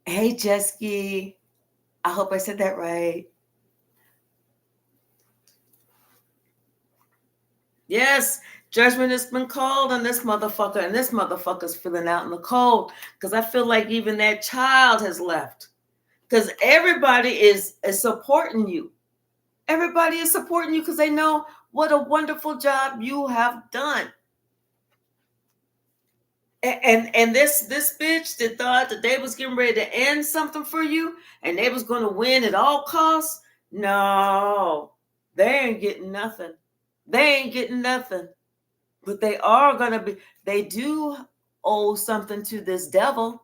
[SPEAKER 1] Hey, Jesky. I hope I said that right. Yes, judgment has been called on this motherfucker, and this motherfucker's feeling out in the cold because I feel like even that child has left. Because everybody is supporting you. Everybody is supporting you because they know what a wonderful job you have done. And this bitch that thought that they was getting ready to end something for you and they was going to win at all costs, no, they ain't getting nothing. They ain't getting nothing. But they are going to be, they do owe something to this devil.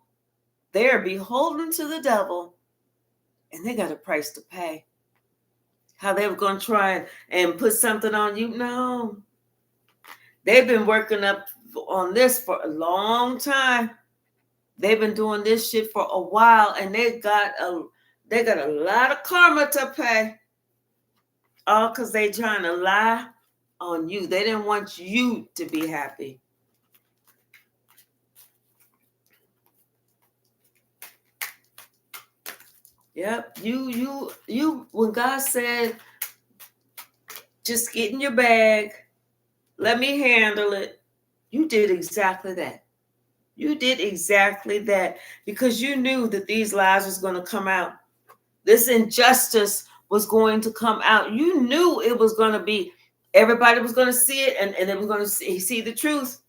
[SPEAKER 1] They're beholden to the devil, and they got a price to pay. How they were going to try and put something on you? No. They've been working up on this for a long time. They've been doing this shit for a while, and they got a lot of karma to pay. All because they trying to lie on you. They didn't want you to be happy. Yep. You when God said, just get in your bag, let me handle it, you did exactly that. You did exactly that because you knew that these lies was going to come out. This injustice was going to come out. You knew it was going to be, everybody was going to see it, and they were going to see the truth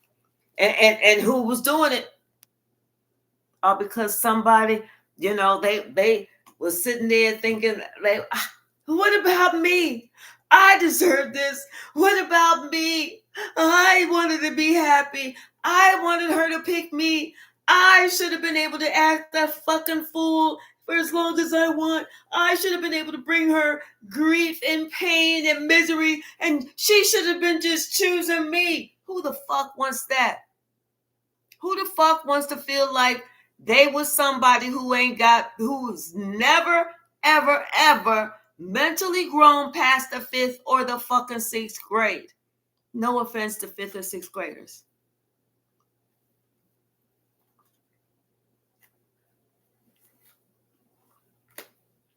[SPEAKER 1] and who was doing it. All because somebody, they was sitting there thinking, like, what about me? I deserve this. What about me? I wanted to be happy. I wanted her to pick me. I should have been able to act that fucking fool for as long as I want. I should have been able to bring her grief and pain and misery, and she should have been just choosing me. Who the fuck wants that? Who the fuck wants to feel like they was somebody who's never, ever, ever mentally grown past the 5th or the fucking 6th grade? No offense to 5th or 6th graders.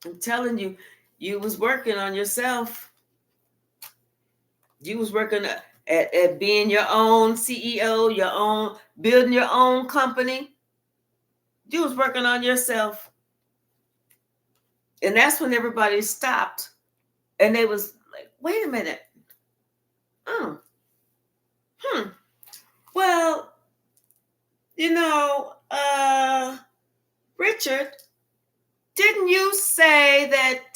[SPEAKER 1] I'm telling you, you was working on yourself. You was working at being your own CEO, building your own company. You was working on yourself. And that's when everybody stopped. And they was like, wait a minute. Well, Richard, didn't you say that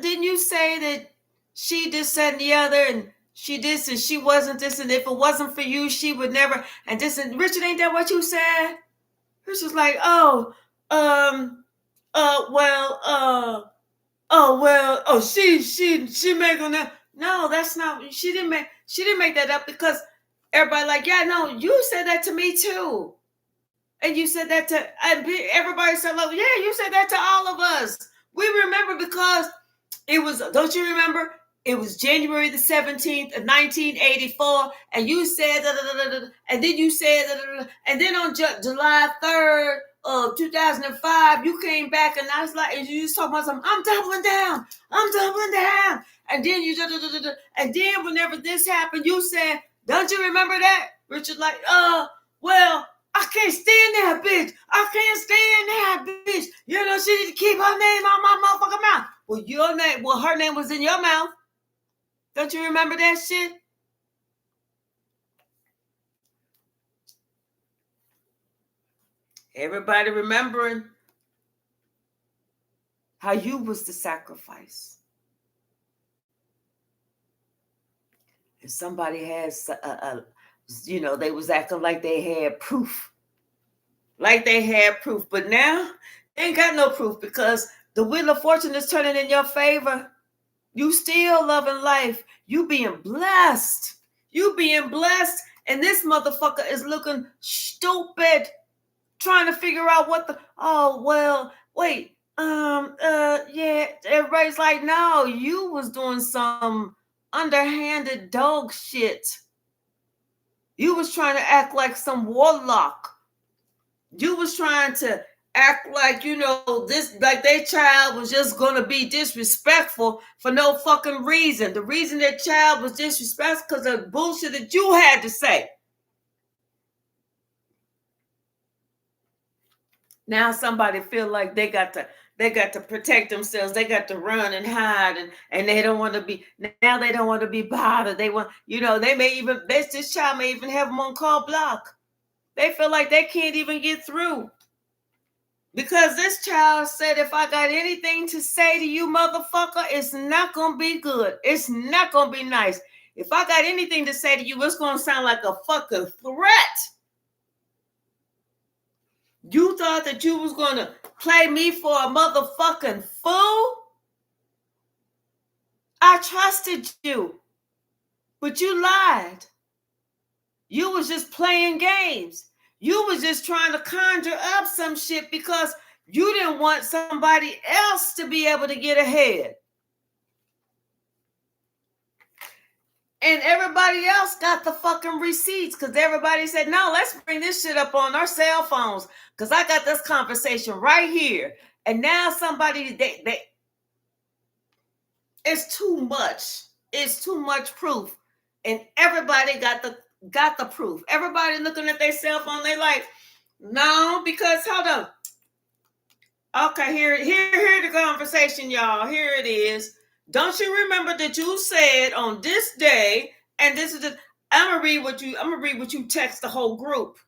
[SPEAKER 1] didn't you say that she this, that, and the other, and she this and she wasn't this, and if it wasn't for you, she would never, and this, and Richard, ain't that what you said? Richard's like, she making that. No, that's not, she didn't make that up, because everybody like, yeah, no, you said that to me too. And you said that to everybody said, yeah, you said that to all of us. We remember because it was, don't you remember? It was January the 17th of 1984, and you said, and then you said, and then on July 3rd of 2005, you came back, and I was like, and you just talking about something, I'm doubling down. And then and then whenever this happened, you said, don't you remember that? Richard like, well, I can't stand that bitch. I can't stand that bitch. She need to keep her name out my motherfucking mouth. Well, her name was in your mouth. Don't you remember that shit? Everybody remembering how you was the sacrifice. And somebody has, they was acting like they had proof. But now they ain't got no proof, because the wheel of fortune is turning in your favor. You still loving life. You being blessed. And this motherfucker is looking stupid, trying to figure out what the, oh, well, wait, yeah, everybody's like, no, you was doing some underhanded dog shit. You was trying to act like some warlock. You was trying to act like, this, like their child was just going to be disrespectful for no fucking reason. The reason their child was disrespectful because of bullshit that you had to say. Now somebody feel like they got to protect themselves. They got to run and hide, and they don't want to be, now they don't want to be bothered. They want, they may even, this child may even have them on call block. They feel like they can't even get through. Because this child said, if I got anything to say to you, motherfucker, it's not going to be good. It's not going to be nice. If I got anything to say to you, it's going to sound like a fucking threat. You thought that you was going to play me for a motherfucking fool? I trusted you, but you lied. You was just playing games. You was just trying to conjure up some shit because you didn't want somebody else to be able to get ahead. And everybody else got the fucking receipts because everybody said, no, let's bring this shit up on our cell phones because I got this conversation right here. And now somebody, they it's too much. It's too much proof. And everybody got the proof. Everybody looking at their cell phone, they like, no, because hold on. Okay, here the conversation, y'all. Here it is. Don't you remember that you said on this day, and this is just, I'm gonna read what you text the whole group.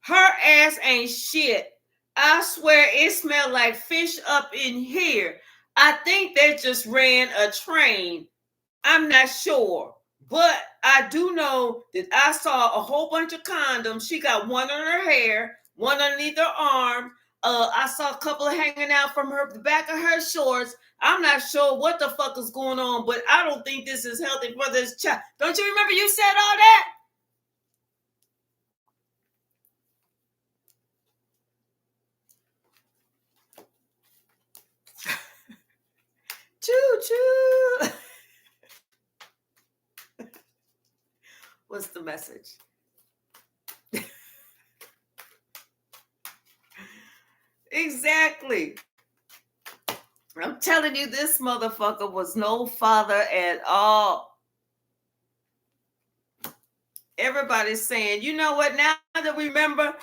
[SPEAKER 1] Her ass ain't shit. I swear it smelled like fish up in here. I think they just ran a train. I'm not sure. But I do know that I saw a whole bunch of condoms. She got one on her hair, one underneath her arm. I saw a couple hanging out from the back of her shorts. I'm not sure what the fuck is going on, but I don't think this is healthy for this child. Don't you remember you said all that? Choo-choo. What's the message? Exactly. I'm telling you, this motherfucker was no father at all. Everybody's saying, you know what? Now that we remember,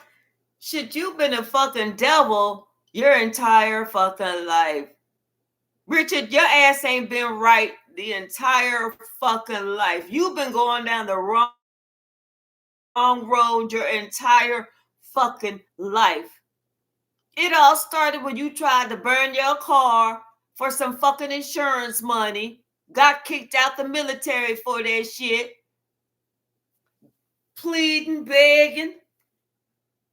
[SPEAKER 1] shit, you've been a fucking devil your entire fucking life. Richard, your ass ain't been right the entire fucking life. You've been going down the wrong road your entire fucking life. It all started when you tried to burn your car for some fucking insurance money, got kicked out the military for that shit, pleading, begging,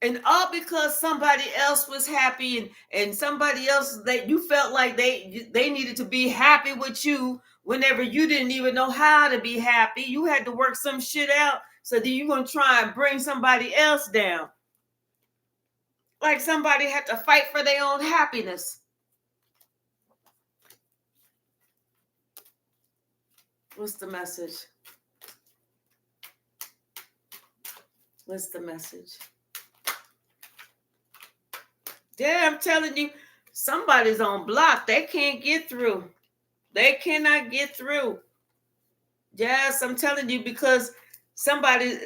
[SPEAKER 1] and all because somebody else was happy and somebody else that you felt like they needed to be happy with you whenever you didn't even know how to be happy. You had to work some shit out, so then you're going to try and bring somebody else down. Like somebody had to fight for their own happiness. What's the message? What's the message? Yeah, I'm telling you, somebody's on block. They can't get through. They cannot get through. Yes, I'm telling you, because somebody,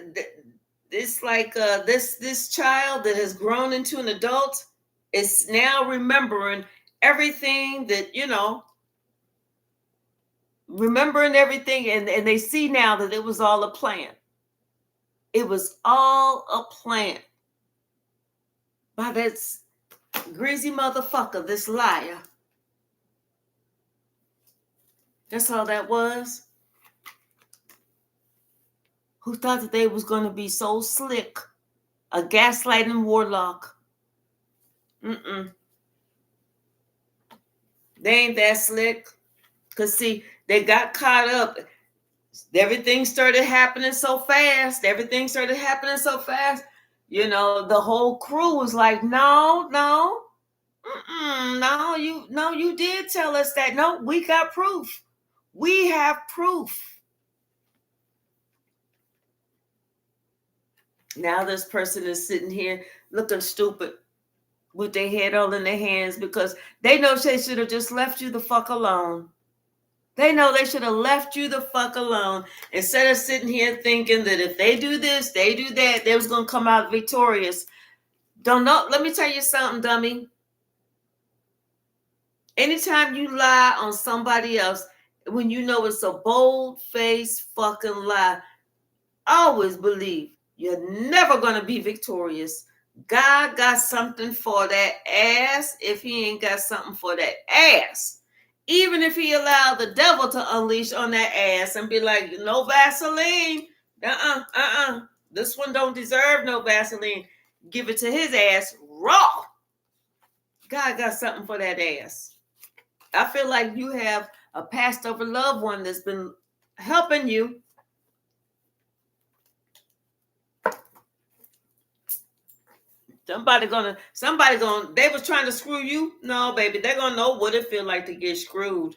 [SPEAKER 1] it's like this child that has grown into an adult is now remembering everything that, remembering everything, and they see now that it was all a plan. It was all a plan by this greasy motherfucker, this liar. That's all that was. Who thought that they was going to be so slick, a gaslighting warlock. They ain't that slick. Because see, they got caught up. Everything started happening so fast. You know, the whole crew was like, no, no, no, you did tell us that. No, we got proof. We have proof. Now this person is sitting here looking stupid with their head all in their hands because they know they should have just left you the fuck alone. They know they should have left you the fuck alone instead of sitting here thinking that if they do this, they do that, they was going to come out victorious. Don't know. Let me tell you something, dummy. Anytime you lie on somebody else, when you know it's a bold-faced fucking lie, always believe you're never going to be victorious. God got something for that ass if he ain't got something for that ass. Even if he allowed the devil to unleash on that ass and be like, no Vaseline. This one don't deserve no Vaseline. Give it to his ass raw. God got something for that ass. I feel like you have a passed over loved one that's been helping you. Somebody gonna, they was trying to screw you. No, baby, they're gonna know what it feel like to get screwed.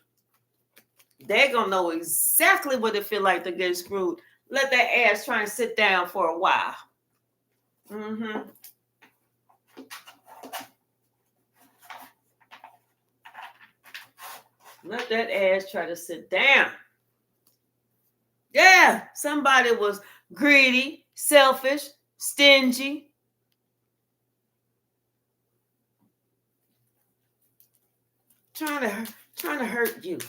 [SPEAKER 1] They're gonna know exactly what it feel like to get screwed. Let that ass try and sit down for a while. Let that ass try to sit down. Yeah, somebody was greedy, selfish, stingy. Trying to hurt you.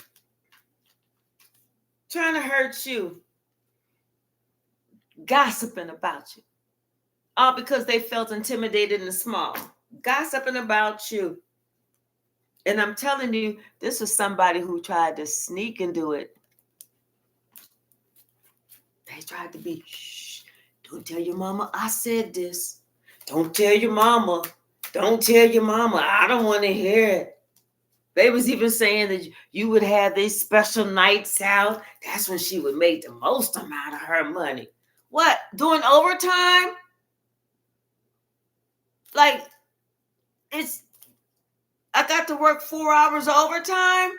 [SPEAKER 1] Trying to hurt you. Gossiping about you. All because they felt intimidated and small. Gossiping about you. And I'm telling you, this was somebody who tried to sneak and do it. They tried to be, shh, don't tell your mama I said this. Don't tell your mama. Don't tell your mama. I don't want to hear it. They was even saying that you would have these special nights out. That's when she would make the most amount of her money. What? Doing overtime? Like, I got to work 4 hours overtime?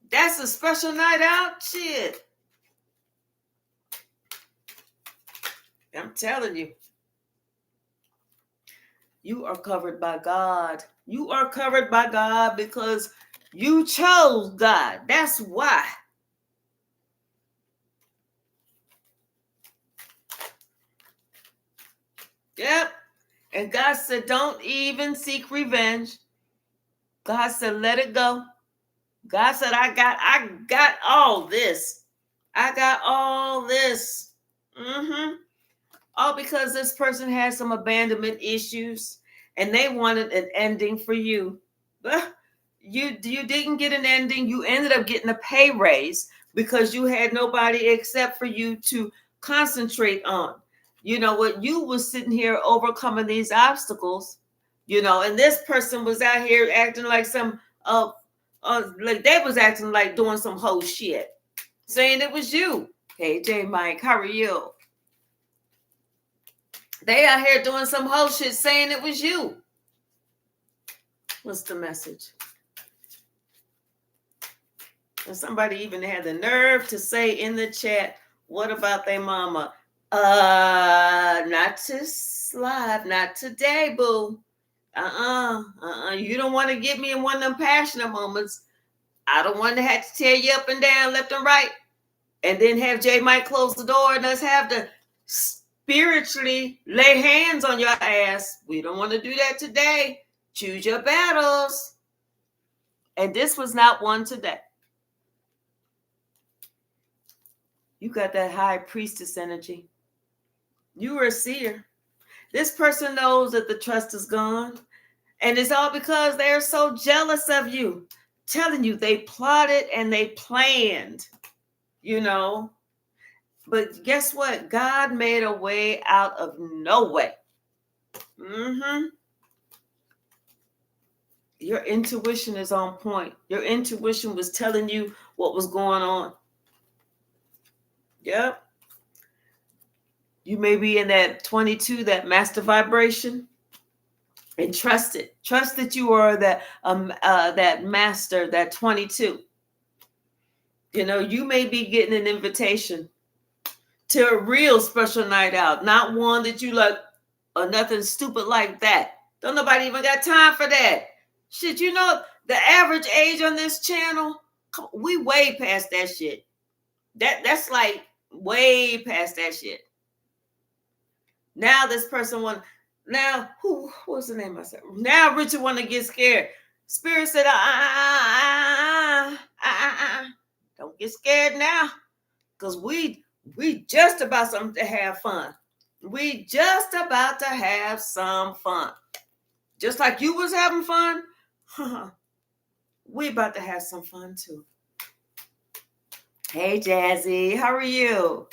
[SPEAKER 1] That's a special night out? Shit. I'm telling you. You are covered by God. You are covered by God because you chose God. That's why. Yep. And God said, don't even seek revenge. God said, let it go. God said, I got all this. I got all this. All because this person had some abandonment issues and they wanted an ending for you. You didn't get an ending. You ended up getting a pay raise because you had nobody except for you to concentrate on. You know what? You was sitting here overcoming these obstacles, you know, and this person was out here acting like some like they was acting like doing some whole shit, saying it was you. Hey, J Mike, how are you? They out here doing some whole shit saying it was you. What's the message? And somebody even had the nerve to say in the chat, what about their mama? Not this live, not today, boo. You don't want to get me in one of them passionate moments. I don't want to have to tear you up and down, left and right, and then have J Mike close the door and us have to spiritually lay hands on your ass. We don't want to do that today. Choose your battles. And this was not one today. You got that high priestess energy. You were a seer. This person knows that the trust is gone. And it's all because they're so jealous of you. Telling you they plotted and they planned, you know. But guess what? God made a way out of no way. Your intuition is on point. Your intuition was telling you what was going on. Yep. You may be in that 22, that master vibration, and trust it. Trust that you are that master, that 22. You know, you may be getting an invitation to a real special night out, not one that you like or nothing stupid like that. Don't nobody even got time for that. Shit, you know, the average age on this channel, we way past that shit. That's like way past that shit. Now this person now what's the name of myself? Now Richard want to get scared. Spirit said, don't get scared now, because we just about something to have fun. We just about to have some fun. Just like you was having fun, we about to have some fun too. Hey Jazzy, how are you?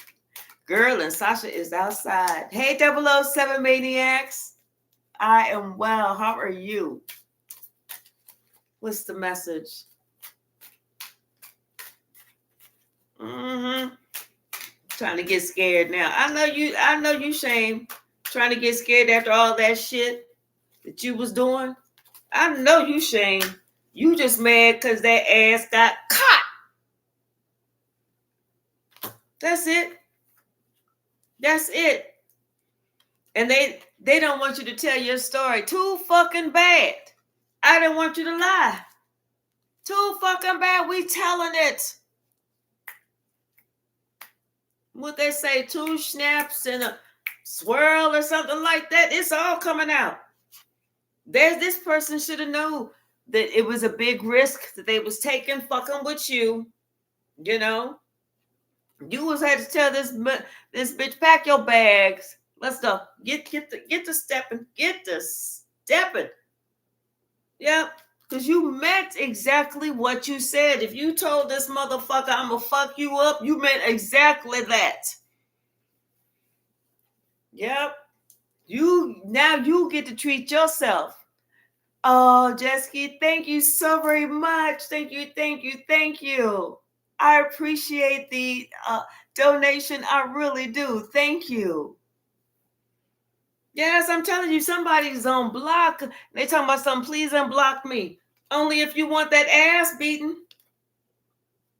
[SPEAKER 1] Girl, and Sasha is outside. Hey 007 Maniacs. I am well. How are you? What's the message? Trying to get scared now. I know you, Shane. Trying to get scared after all that shit that you was doing. I know you, Shane. You just mad because that ass got caught. That's it. That's it. And they don't want you to tell your story. Too fucking bad. I didn't want you to lie. Too fucking bad. We telling it. What they say, 2 snaps and a swirl or something like that. It's all coming out. This person should have known that it was a big risk that they was taking fucking with you. You know? You was had to tell this bitch, pack your bags. Let's go. Get to stepping. Get to stepping. Yep. Because you meant exactly what you said. If you told this motherfucker, I'm going to fuck you up, you meant exactly that. Yep. Now you get to treat yourself. Oh, Jesky, thank you so very much. Thank you. I appreciate the donation. I really do. Thank you. Yes, I'm telling you, somebody's on block. They talking about something, please unblock me. Only if you want that ass beaten.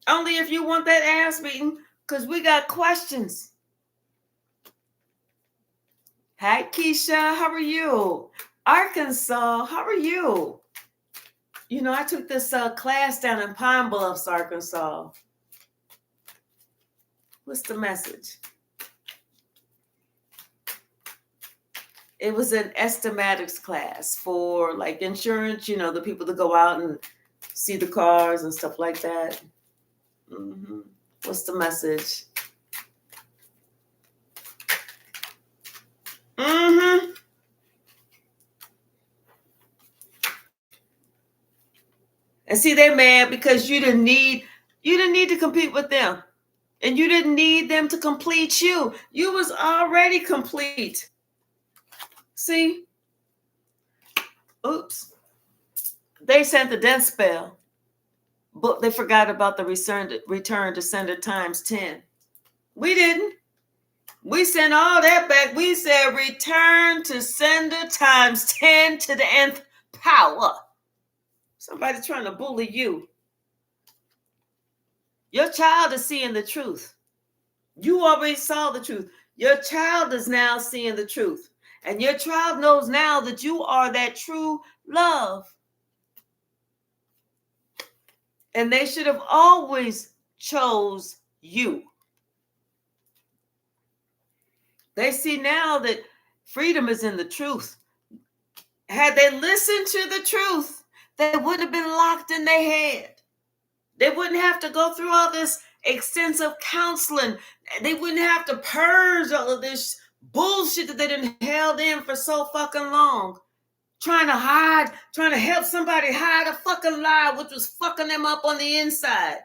[SPEAKER 1] Only if you want that ass beaten, because we got questions. Hi, Keisha. How are you? Arkansas, how are you? You know, I took this class down in Pine Bluffs, Arkansas. What's the message? It was an estimatics class for like insurance, you know, the people that go out and see the cars and stuff like that. What's the message? And see, they're mad because you didn't need to compete with them. And you didn't need them to complete you. You was already complete. See? Oops. They sent the death spell, but they forgot about the return to sender times 10. We didn't. We sent all that back. We said return to sender times 10 to the nth power. Somebody trying to bully you. Your child is seeing the truth. You already saw the truth. Your child is now seeing the truth. And your child knows now that you are that true love. And they should have always chose you. They see now that freedom is in the truth. Had they listened to the truth, they wouldn't have been locked in their head. They wouldn't have to go through all this extensive counseling. They wouldn't have to purge all of this bullshit that they done held in for so fucking long. Trying to help somebody hide a fucking lie, which was fucking them up on the inside.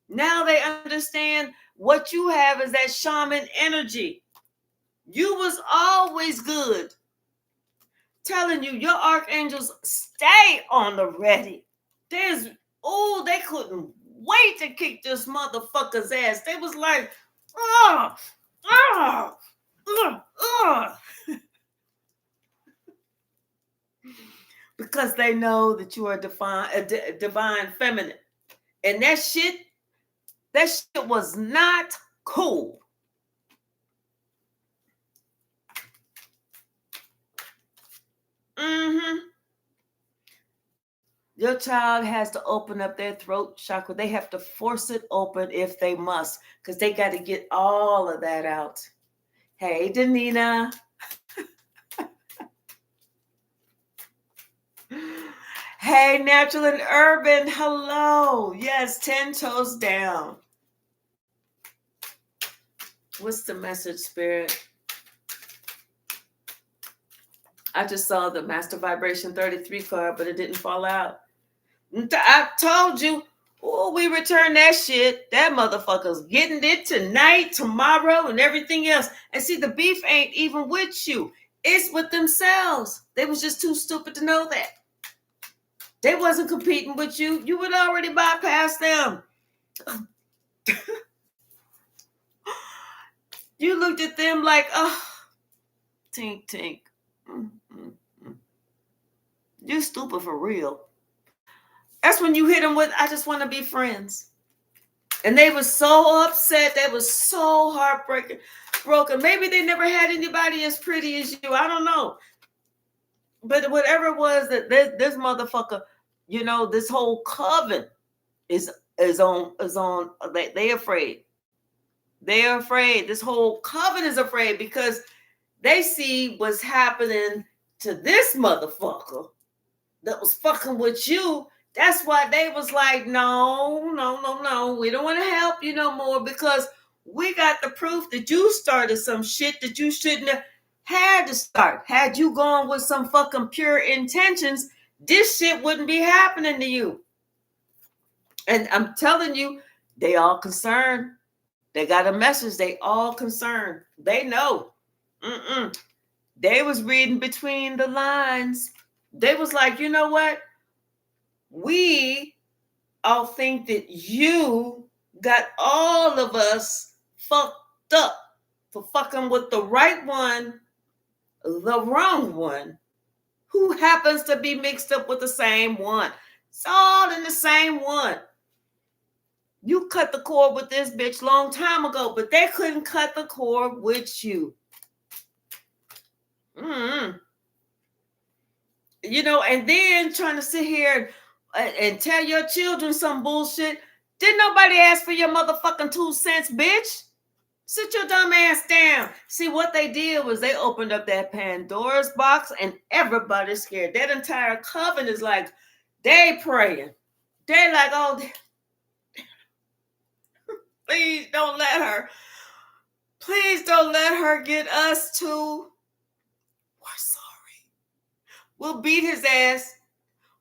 [SPEAKER 1] Now they understand what you have is that shaman energy. You was always good. Telling you, your archangels stay on the ready. They couldn't wait to kick this motherfucker's ass. They was like, oh, oh, because they know that you are divine feminine. And that shit was not cool. Your child has to open up their throat chakra. They have to force it open if they must, because they got to get all of that out. Hey, Danina. Hey, Natural and Urban. Hello. Yes, 10 toes down. What's the message, Spirit? I just saw the Master Vibration 33 card, but it didn't fall out. I told you, we return that shit. That motherfucker's getting it tonight, tomorrow, and everything else. And see, the beef ain't even with you. It's with themselves. They was just too stupid to know that. They wasn't competing with you. You would already bypass them. You looked at them like, oh, tink, tink. You stupid for real. That's when you hit them with, I just want to be friends. And they were so upset. They were so broken. Maybe they never had anybody as pretty as you. I don't know. But whatever it was that this motherfucker, this whole coven is on. They afraid. They're afraid. This whole coven is afraid because they see what's happening to this motherfucker that was fucking with you. That's why they was like, no. We don't want to help you no more because we got the proof that you started some shit that you shouldn't have had to start. Had you gone with some fucking pure intentions, this shit wouldn't be happening to you. And I'm telling you, they all concerned. They got a message. They all concerned. They know. They was reading between the lines. They was like, you know what? We all think that you got all of us fucked up for fucking with the right one, the wrong one, who happens to be mixed up with the same one. It's all in the same one. You cut the cord with this bitch long time ago, but they couldn't cut the cord with you. And then trying to sit here and tell your children some bullshit. Didn't nobody ask for your motherfucking 2 cents, bitch? Sit your dumb ass down. See, what they did was they opened up that Pandora's box and everybody's scared. That entire coven is like, they praying. They like, oh, please don't let her. Please don't let her get us too. We're sorry. We'll beat his ass.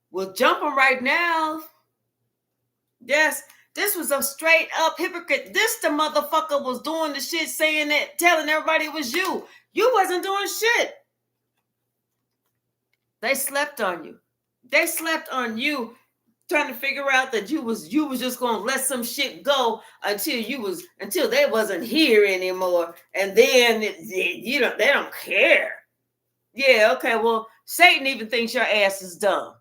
[SPEAKER 1] We'll jump him right now. Yes, this was a straight up hypocrite. This the motherfucker was doing the shit, saying that, telling everybody it was you. You wasn't doing shit. They slept on you. They slept on you, trying to figure out that you was just gonna let some shit go until they wasn't here anymore, and then they don't care. Yeah, okay. Well, Satan even thinks your ass is dumb.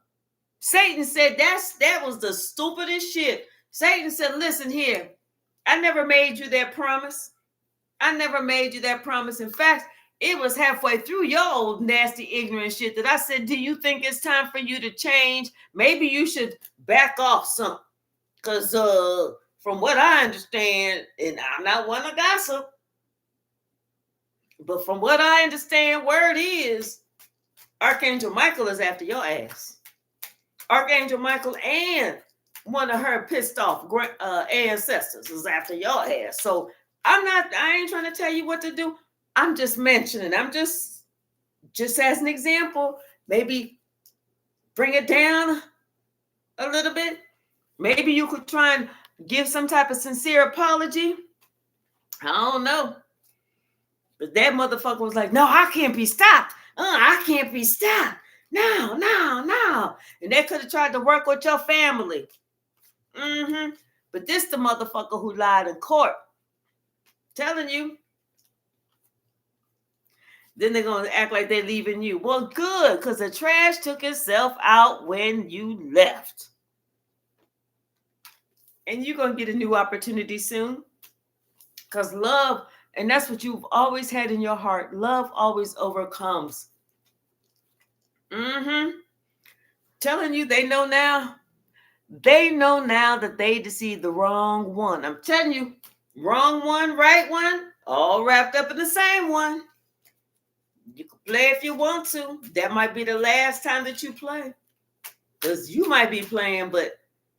[SPEAKER 1] Satan said that was the stupidest shit. Satan said, listen here, I never made you that promise. I never made you that promise. In fact, it was halfway through your old nasty ignorant shit that I said, do you think it's time for you to change? Maybe you should back off some. Because from what I understand, and I'm not one to gossip, but from what I understand, word is, Archangel Michael is after your ass. Archangel Michael and one of her pissed off ancestors is after your ass. So I ain't trying to tell you what to do. I'm just mentioning. I'm just as an example. Maybe bring it down a little bit. Maybe you could try and give some type of sincere apology. I don't know. But that motherfucker was like, no, I can't be stopped. I can't be stopped. No. And they could have tried to work with your family. But But this the motherfucker who lied in court. Telling you. Then they're going to act like they're leaving you. Well, good, because the trash took itself out when you left. And you're going to get a new opportunity soon. Because love, and that's what you've always had in your heart, love always overcomes. Telling you, they know now. They know now that they deceived the wrong one. I'm telling you, wrong one, right one, all wrapped up in the same one. You can play if you want to. That might be the last time that you play. Because you might be playing, but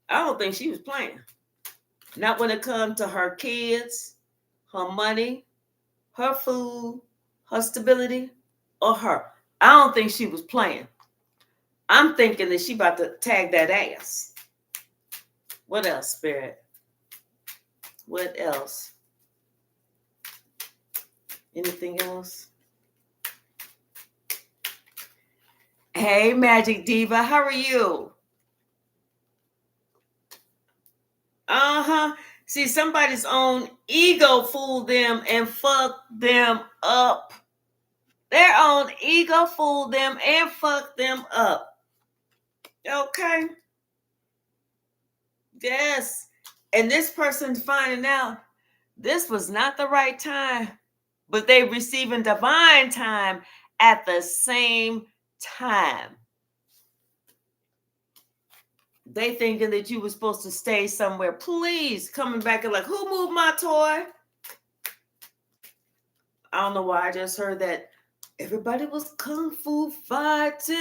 [SPEAKER 1] I don't think she was playing. Not when it comes to her kids, her money, her food, her stability, or her. I don't think she was playing. I'm thinking that she about to tag that ass. What else, Spirit? What else? Anything else? Hey, Magic Diva, how are you? See, somebody's own ego fooled them and fucked them up. Their own ego fooled them and fucked them up. Okay? Yes. And this person's finding out this was not the right time, but they receiving divine time at the same time. They thinking that you were supposed to stay somewhere. Please, coming back and like, who moved my toy? I don't know why I just heard that everybody was kung fu fighting.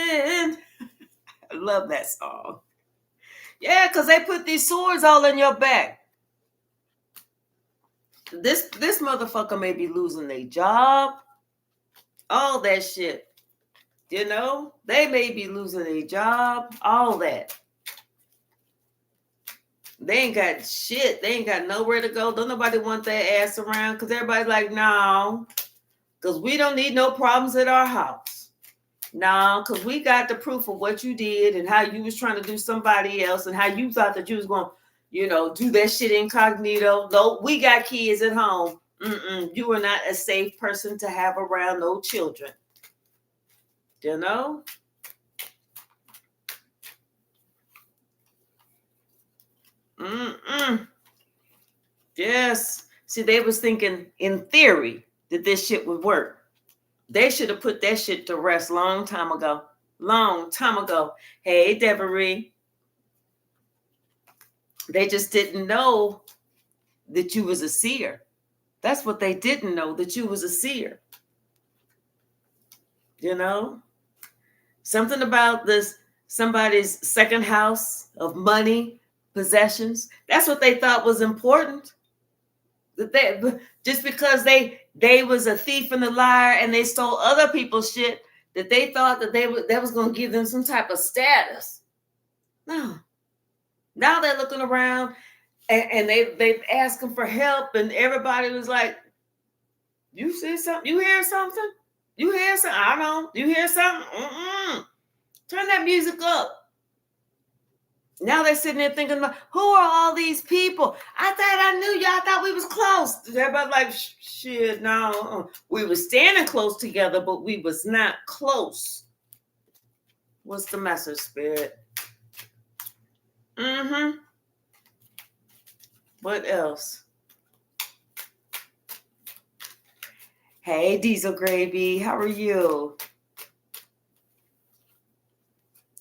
[SPEAKER 1] I love that song. Yeah, because they put these swords all in your back. This motherfucker may be losing their job. All that shit. You know? They may be losing their job. All that. They ain't got shit. They ain't got nowhere to go. Don't nobody want their ass around because everybody's like, no. Because we don't need no problems at our house. No, because we got the proof of what you did and how you was trying to do somebody else and how you thought that you was going to, do that shit incognito. No, we got kids at home. You are not a safe person to have around no children. You know? Yes. See, they was thinking in theory that this shit would work. They should have put that shit to rest long time ago. Long time ago. Hey, Devery. They just didn't know that you was a seer. That's what they didn't know, that you was a seer. You know? Something about this, somebody's second house of money, possessions. That's what they thought was important. That they, just because they was a thief and a liar and they stole other people's shit, that they thought that that was going to give them some type of status. No. Now they're looking around and they ask them for help, and everybody was like, "You see something? You hear something? You hear something? I don't. You hear something? Turn that music up." Now they're sitting there thinking about, who are all these people? I thought I knew you. I thought we was close. Everybody's like, shit, no. We were standing close together, but we was not close. What's the message, Spirit? What else? Hey, Diesel Gravy, how are you?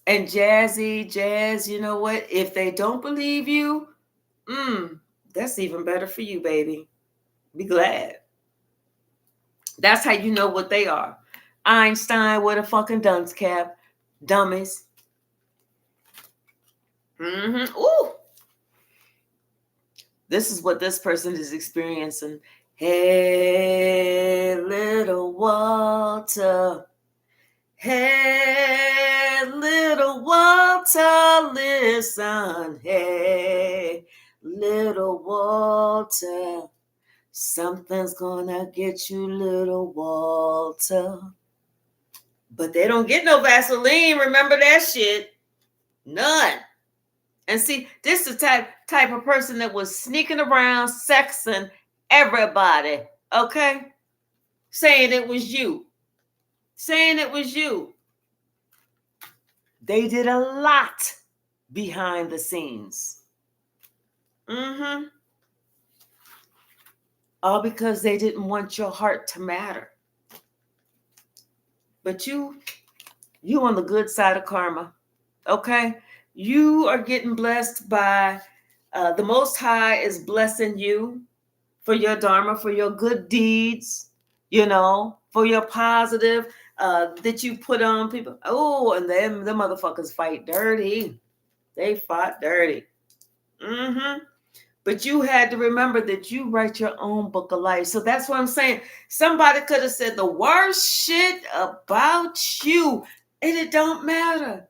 [SPEAKER 1] And Jazz, you know what? If they don't believe you, that's even better for you, baby. Be glad. That's how you know what they are. Einstein with a fucking dunce cap. Dummies. Ooh. This is what this person is experiencing. Hey, little Walter. Hey, little Walter, listen. Hey, little Walter, something's gonna get you, little Walter. But they don't get no Vaseline. Remember that shit? None. And see, this is the type, type of person that was sneaking around, sexing everybody, okay? Saying it was you. Saying it was you. They did a lot behind the scenes. Mm-hmm. All because they didn't want your heart to matter. But you on the good side of karma, okay? You are getting blessed by the Most High is blessing you for your dharma, for your good deeds, for your positive that you put on people. Oh, and them motherfuckers fight dirty. They fought dirty. Mm-hmm. But you had to remember that you write your own book of life. So that's what I'm saying. Somebody could have said the worst shit about you, and it don't matter.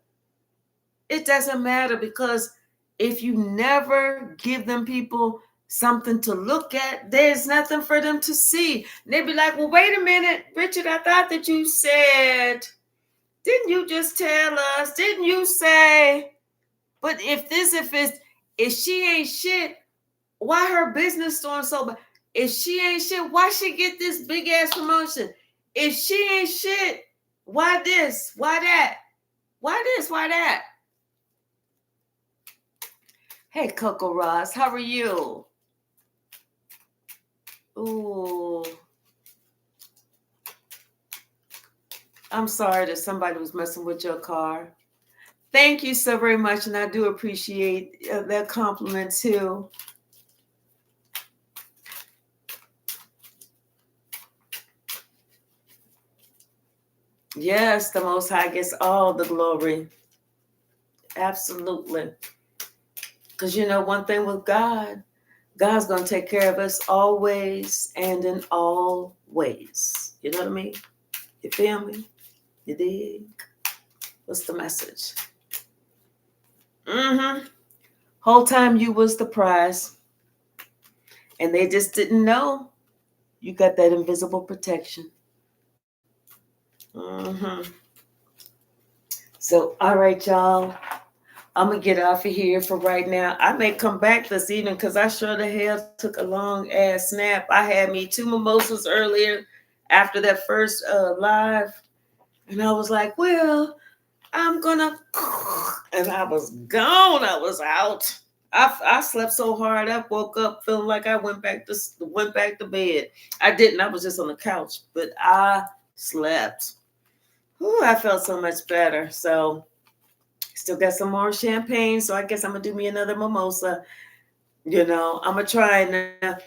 [SPEAKER 1] It doesn't matter, because if you never give them people something to look at, there's nothing for them to see. And they'd be like, well, wait a minute, Richard, I thought that you said, didn't you just tell us? Didn't you say? But if she ain't shit, why her business doing so bad? If she ain't shit, why she get this big ass promotion? If she ain't shit, why this? Why that? Why this? Why that? Hey, Coco Ross, how are you? Ooh. I'm sorry that somebody was messing with your car. Thank you so very much, and I do appreciate that compliment too. Yes, the Most High gets all the glory. Absolutely. Because one thing with God, God's going to take care of us always and in all ways. You know what I mean? You feel me? You dig? What's the message? Mm-hmm. Whole time you was the prize. And they just didn't know you got that invisible protection. Mm-hmm. So, all right, y'all. I'm going to get off of here for right now. I may come back this evening because I sure the hell took a long ass nap. I had me 2 mimosas earlier after that first live. And I was like, well, I'm going to... And I was gone. I was out. I slept so hard. I woke up feeling like I went back to bed. I didn't. I was just on the couch. But I slept. Ooh, I felt so much better. So... Still got some more champagne, so I guess I'm going to do me another mimosa. I'm going to try and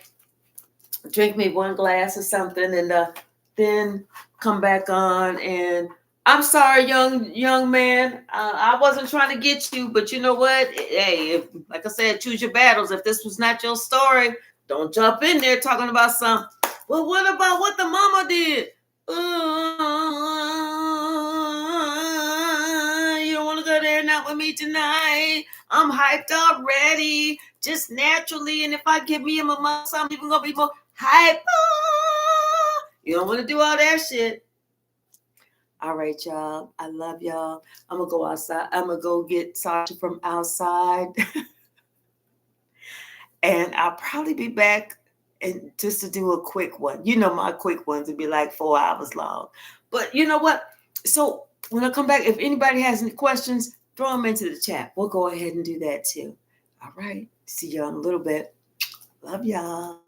[SPEAKER 1] drink me 1 glass or something, and then come back on. And I'm sorry, young man. I wasn't trying to get you, but you know what? Hey, like I said, choose your battles. If this was not your story, don't jump in there talking about some. Well, what about what the mama did? You don't want to go there, not with me tonight. I'm hyped already, just naturally. And if I give me a mimosa, I'm even going to be more hyper. You don't want to do all that shit. All right, y'all. I love y'all. I'm going to go outside. I'm going to go get Sasha from outside. And I'll probably be back and just to do a quick one. My quick ones would be like 4 hours long. But you know what? So when I come back, if anybody has any questions, throw them into the chat. We'll go ahead and do that too. All right. See y'all in a little bit. Love y'all.